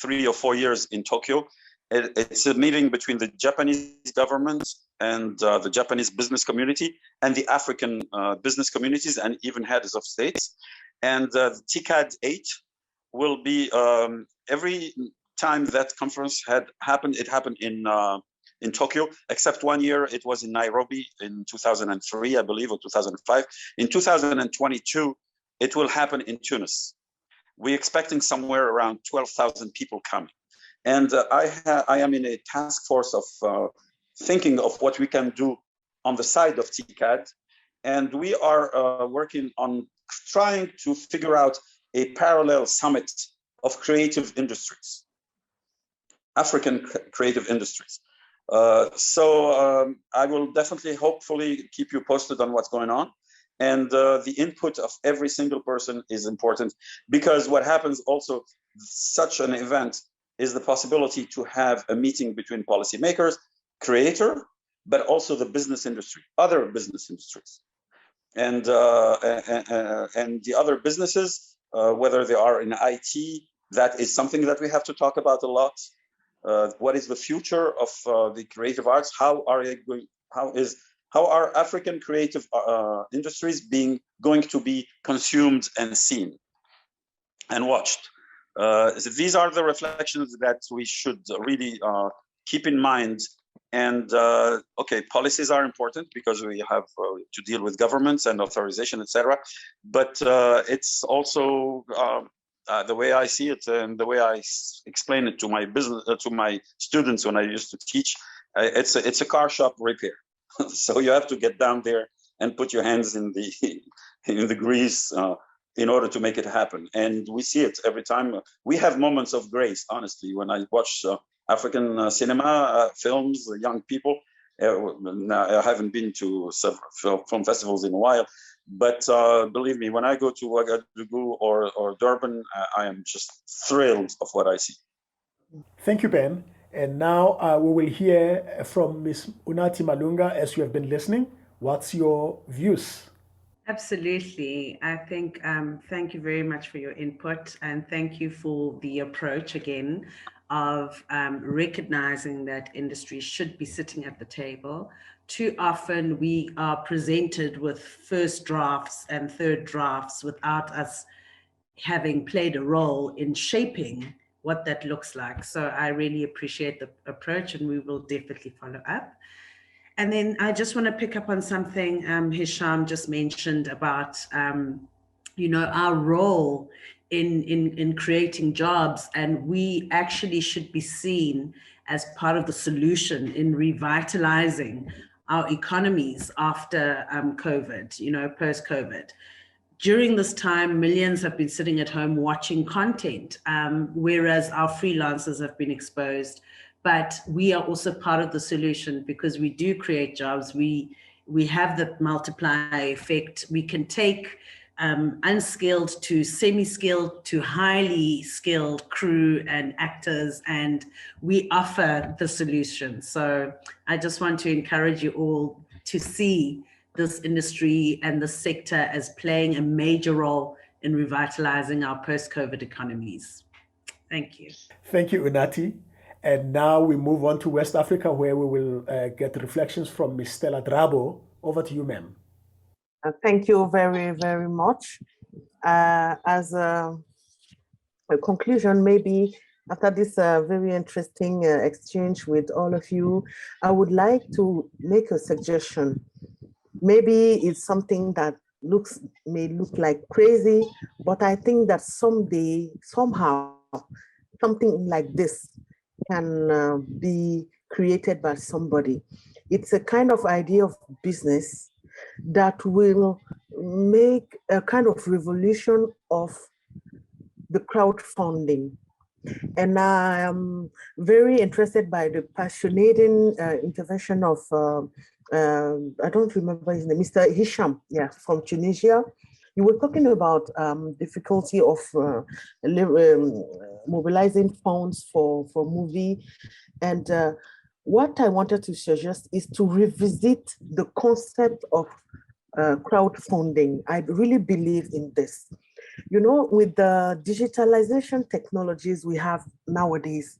3 or 4 years in Tokyo. It's a meeting between the Japanese government and the Japanese business community and the African business communities and even heads of states. And TICAD 8 will be every time that conference had happened, it happened in Tokyo, except 1 year it was in Nairobi in 2003, I believe, or 2005. In 2022, it will happen in Tunis. We're expecting somewhere around 12,000 people coming. And I am in a task force of thinking of what we can do on the side of TICAD. And we are working on trying to figure out a parallel summit of creative industries, African creative industries. I will definitely, hopefully, keep you posted on what's going on. And the input of every single person is important, because what happens also, such an event is the possibility to have a meeting between policymakers, creator, but also the business industry, other business industries. And the other businesses, whether they are in IT, that is something that we have to talk about a lot. What is the future of the creative arts? How are African creative industries going to be consumed and seen and watched? These are the reflections that we should really keep in mind. And okay, policies are important because we have to deal with governments and authorization, etc. But it's also the way I see it and the way I explain it to my to my students when I used to teach. It's a car shop repair. So you have to get down there and put your hands in the grease in order to make it happen. And we see it every time. We have moments of grace, honestly, when I watch African cinema films, young people. I haven't been to several film festivals in a while, but believe me, when I go to Ouagadougou or Durban, I am just thrilled of what I see. Thank you, Ben. And now we will hear from Ms. Unati Malunga as you have been listening. What's your views? Absolutely. I think, thank you very much for your input, and thank you for the approach again of recognizing that industry should be sitting at the table. Too often we are presented with first drafts and third drafts without us having played a role in shaping what that looks like. So I really appreciate the approach, and we will definitely follow up. And then I just want to pick up on something Hisham just mentioned about, you know, our role in creating jobs, and we actually should be seen as part of the solution in revitalizing our economies after COVID, you know, post-COVID. During this time, millions have been sitting at home watching content, whereas our freelancers have been exposed. But we are also part of the solution because we do create jobs. We have the multiplier effect. We can take unskilled to semi-skilled to highly skilled crew and actors, and we offer the solution. So I just want to encourage you all to see this industry and the sector as playing a major role in revitalizing our post-COVID economies. Thank you. Thank you, Unati. And now we move on to West Africa, where we will get reflections from Ms. Stella Drabo. Over to you, ma'am. Thank you very, very much. As a conclusion, maybe after this very interesting exchange with all of you, I would like to make a suggestion. Maybe it's something that may look like crazy, but I think that someday, somehow, something like this can be created by somebody. It's a kind of idea of business that will make a kind of revolution of the crowdfunding. And I am very interested by the passionate intervention of, I don't remember his name, Mr. Hisham, yeah, from Tunisia. You were talking about difficulty of mobilizing funds for movie. And what I wanted to suggest is to revisit the concept of crowdfunding. I really believe in this. You know, with the digitalization technologies we have nowadays,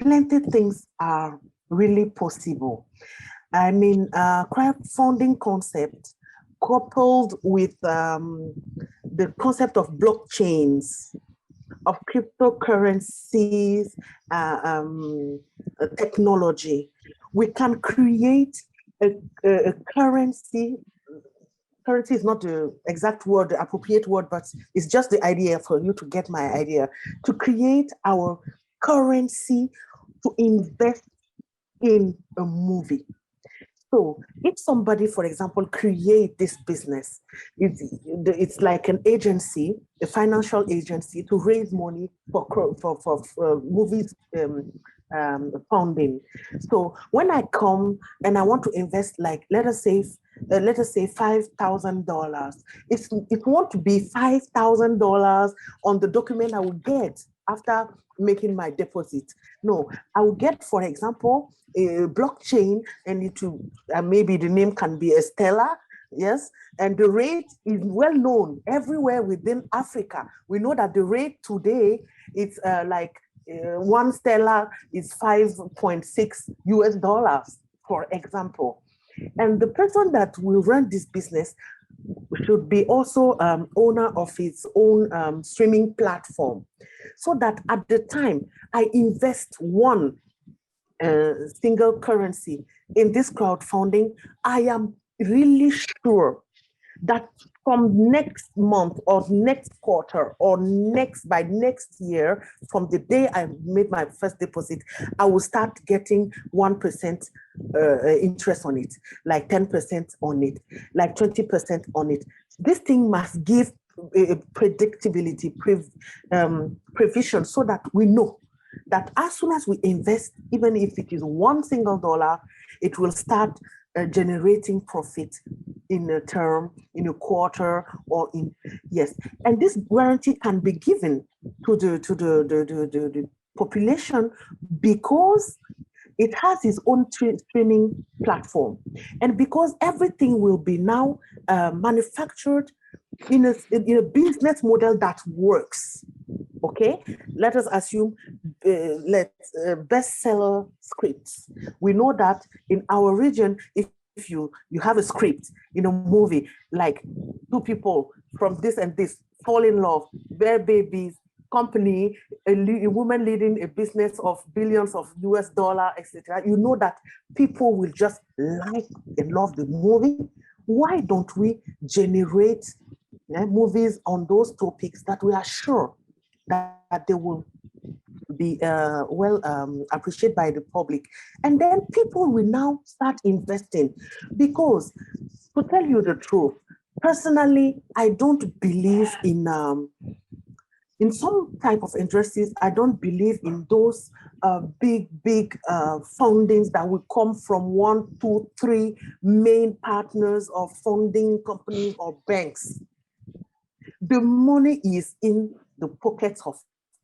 plenty of things are really possible. I mean, crowdfunding concept coupled with the concept of blockchains, of cryptocurrencies, technology, we can create a currency. Currency is not the exact word, the appropriate word, but it's just the idea for you to get my idea, to create our currency to invest in a movie. So if somebody, for example, create this business, it's like an agency, a financial agency to raise money for movies funding. So when I come and I want to invest, like let us say $5,000, it won't be $5,000 on the document I will get after making my deposit. No, I will get, for example, a blockchain, and it will, maybe the name can be Estella. Yes, and the rate is well known everywhere within Africa. We know that the rate today it's one Stellar is 5.6 US dollars, for example. And the person that will run this business should be also owner of its own streaming platform, so that at the time I invest one single currency in this crowdfunding, I am really sure that from next month or next quarter or by next year, from the day I made my first deposit, I will start getting 1% interest on it, like 10% on it, like 20% on it. This thing must give predictability, prevision, so that we know that as soon as we invest, even if it is one single dollar, it will start generating profit in a term, in a quarter, or in, yes. And this guarantee can be given to the population because it has its own streaming platform. And because everything will be now manufactured in a business model that works. Okay, let us assume bestseller scripts. We know that in our region, if you have a script in a movie, like two people from this and this fall in love, bear babies, company, a woman leading a business of billions of US dollar, etc., you know that people will just like and love the movie. Why don't we generate movies on those topics that we are sure that they will be appreciated by the public? And then people will now start investing, because to tell you the truth, personally, I don't believe in some type of industries. I don't believe in those big fundings that will come from 1, 2, 3 main partners of funding companies or banks. The money is in the pockets of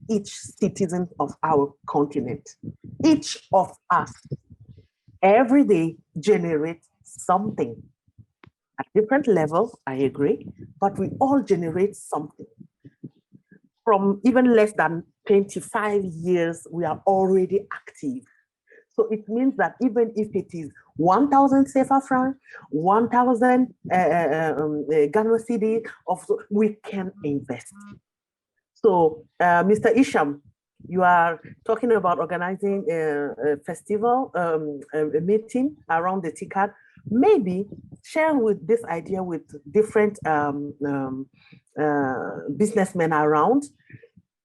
each citizen of our continent. Each of us every day generates something. At different levels, I agree, but we all generate something. From even less than 25 years, we are already active. So it means that even if it is 1,000 CFA francs, 1,000 Ghana cedi, we can invest. So, Mr. Isham, you are talking about organizing a festival, a meeting around the TICAD. Maybe share with this idea with different businessmen around.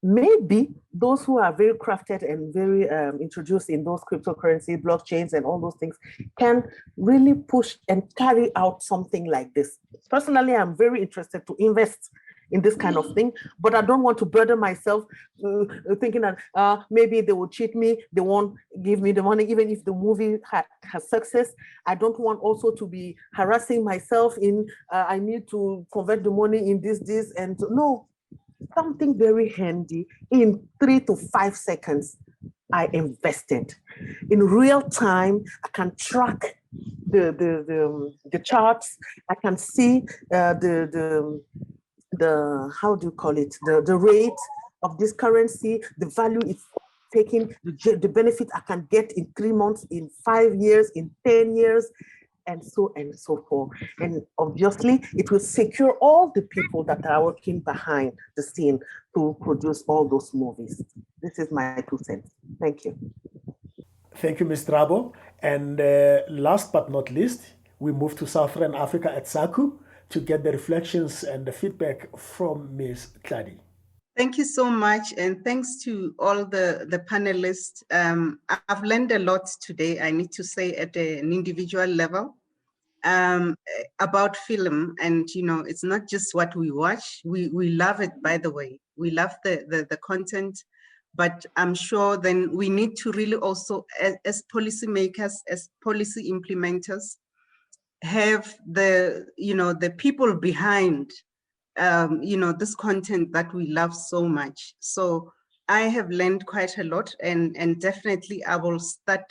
Maybe those who are very crafted and very introduced in those cryptocurrency, blockchains, and all those things can really push and carry out something like this. Personally, I'm very interested to invest in this kind of thing, but I don't want to burden myself thinking that maybe they will cheat me, they won't give me the money, even if the movie has success. I don't want also to be harassing myself in, I need to convert the money in this, and no, something very handy. In 3 to 5 seconds, I invested. In real time, I can track the charts. I can see the how do you call it, the rate of this currency, the value it's taking, the benefit I can get in 3 months, in 5 years, in 10 years, and so forth. And obviously, it will secure all the people that are working behind the scene to produce all those movies. This is my 2 cents. Thank you. Thank you, Ms. Drabo. And last but not least, we move to Southern Africa at SACU to get the reflections and the feedback from Ms. Tladi. Thank you so much, and thanks to all the panelists. I've learned a lot today, I need to say, at an individual level about film. And it's not just what we watch. We love it, by the way. We love the content. But I'm sure then we need to really also, as policymakers, as policy implementers, have the, the people behind, this content that we love so much. So I have learned quite a lot, and definitely I will start,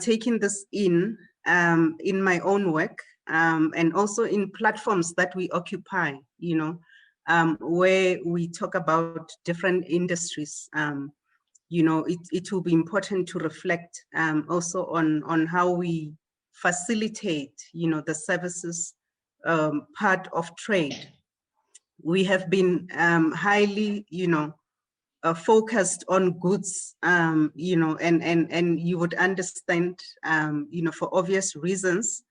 taking this in my own work, and also in platforms that we occupy, where we talk about different industries. It will be important to reflect also on how we facilitate, the services part of trade. We have been highly, focused on goods, and you would understand, for obvious reasons.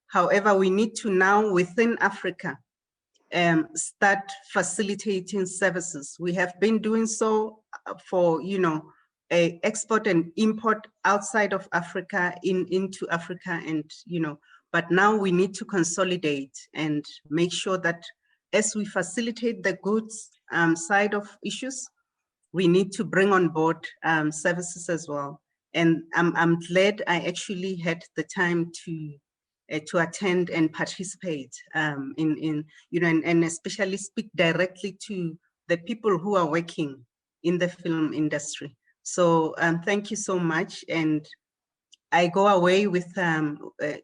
However, we need to now within Africa start facilitating services. We have been doing so for, export and import outside of Africa into Africa, and, but now we need to consolidate and make sure that as we facilitate the goods side of issues, we need to bring on board services as well. And I'm glad I actually had the time to attend and participate in and especially speak directly to the people who are working in the film industry. So thank you so much. And I go away with,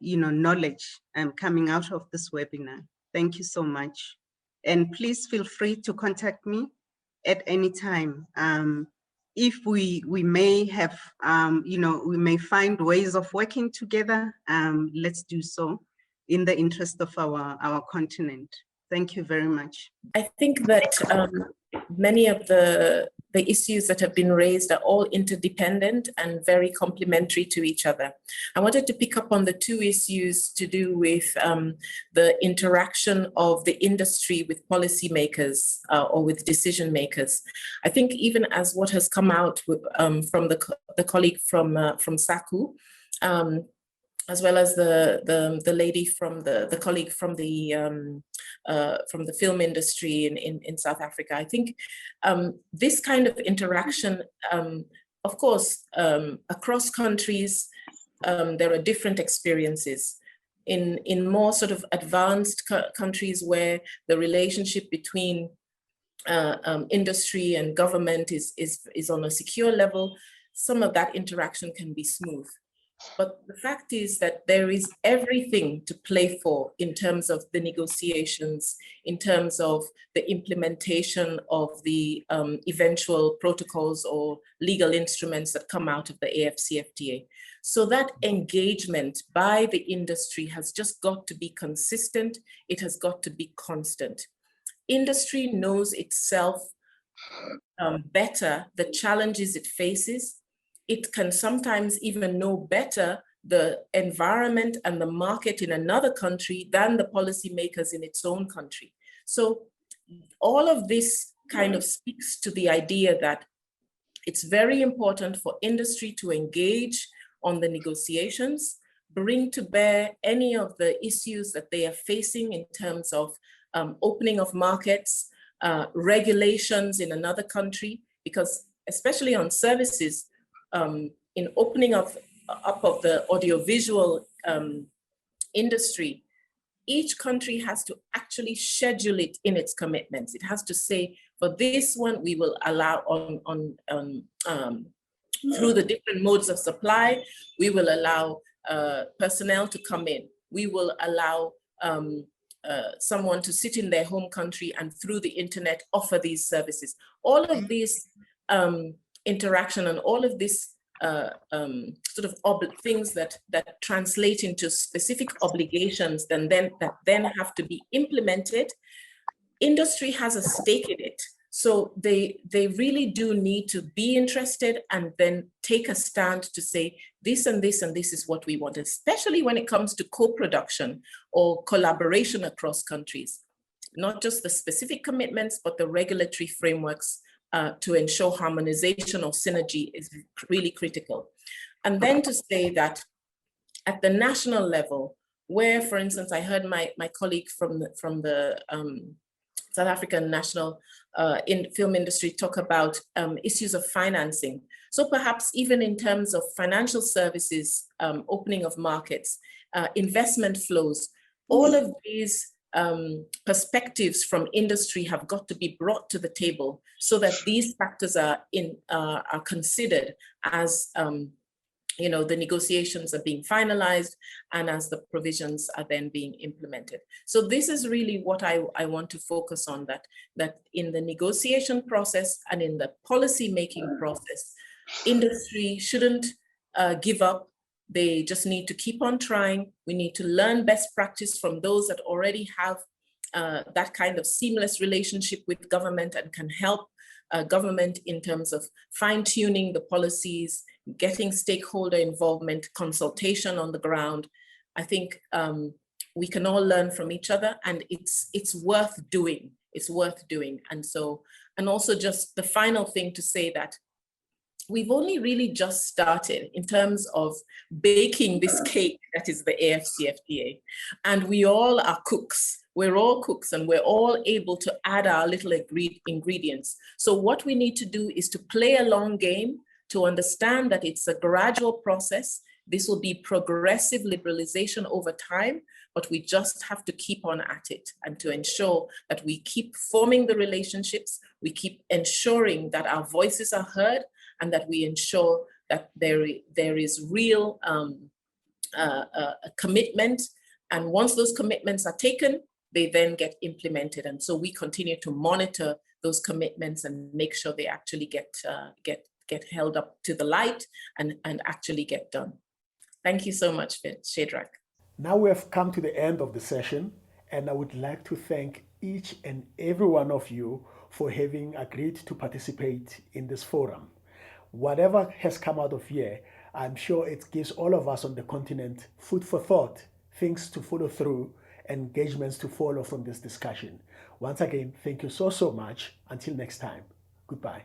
knowledge coming out of this webinar. Thank you so much. And please feel free to contact me at any time. If we may have, we may find ways of working together, let's do so in the interest of our continent. Thank you very much. I think that many of the issues that have been raised are all interdependent and very complementary to each other. I wanted to pick up on the two issues to do with the interaction of the industry with policymakers or with decision makers. I think even as what has come out with, from the colleague from SACU, as well as the lady from the colleague from the film industry in South Africa. I think this kind of interaction, of course, across countries, there are different experiences. In more sort of advanced countries where the relationship between industry and government is on a secure level, some of that interaction can be smooth. But the fact is that there is everything to play for in terms of the negotiations, in terms of the implementation of the eventual protocols or legal instruments that come out of the AfCFTA. So that engagement by the industry has just got to be consistent. It has got to be constant. Industry knows itself better, the challenges it faces. It can sometimes even know better the environment and the market in another country than the policymakers in its own country. So all of this kind of speaks to the idea that it's very important for industry to engage on the negotiations, bring to bear any of the issues that they are facing in terms of opening of markets, regulations in another country, because especially on services, in opening up of the audiovisual industry, each country has to actually schedule it in its commitments. It has to say, for this one, we will allow through the different modes of supply, we will allow personnel to come in. We will allow someone to sit in their home country and through the internet offer these services. All of these interaction and all of this sort of things that translate into specific obligations that then have to be implemented. Industry has a stake in it. So they really do need to be interested and then take a stand to say this and this and this is what we want, especially when it comes to co-production or collaboration across countries. Not just the specific commitments, but the regulatory frameworks to ensure harmonization or synergy is really critical. And then to say that at the national level, where, for instance, I heard my colleague from the South African national film industry talk about issues of financing. So perhaps even in terms of financial services, opening of markets, investment flows, all of these perspectives from industry have got to be brought to the table so that these factors are considered as the negotiations are being finalized and as the provisions are then being implemented. So this is really what I want to focus on, that in the negotiation process and in the policy making process, industry shouldn't give up. They just need to keep on trying. We need to learn best practice from those that already have that kind of seamless relationship with government and can help government in terms of fine-tuning the policies, getting stakeholder involvement, consultation on the ground. I think we can all learn from each other, and it's worth doing. It's worth doing. And also just the final thing to say that we've only really just started in terms of baking this cake that is the AfCFTA. And we all are cooks. We're all cooks, and we're all able to add our little ingredients. So what we need to do is to play a long game, to understand that it's a gradual process. This will be progressive liberalization over time, but we just have to keep on at it and to ensure that we keep forming the relationships, we keep ensuring that our voices are heard, and that we ensure that there is real commitment. And once those commitments are taken, they then get implemented. And so we continue to monitor those commitments and make sure they actually get held up to the light and actually get done. Thank you so much, Shadrach. Now we have come to the end of the session, and I would like to thank each and every one of you for having agreed to participate in this forum. Whatever has come out of here, I'm sure it gives all of us on the continent food for thought, things to follow through, engagements to follow from this discussion. Once again, thank you so much. Until next time, goodbye.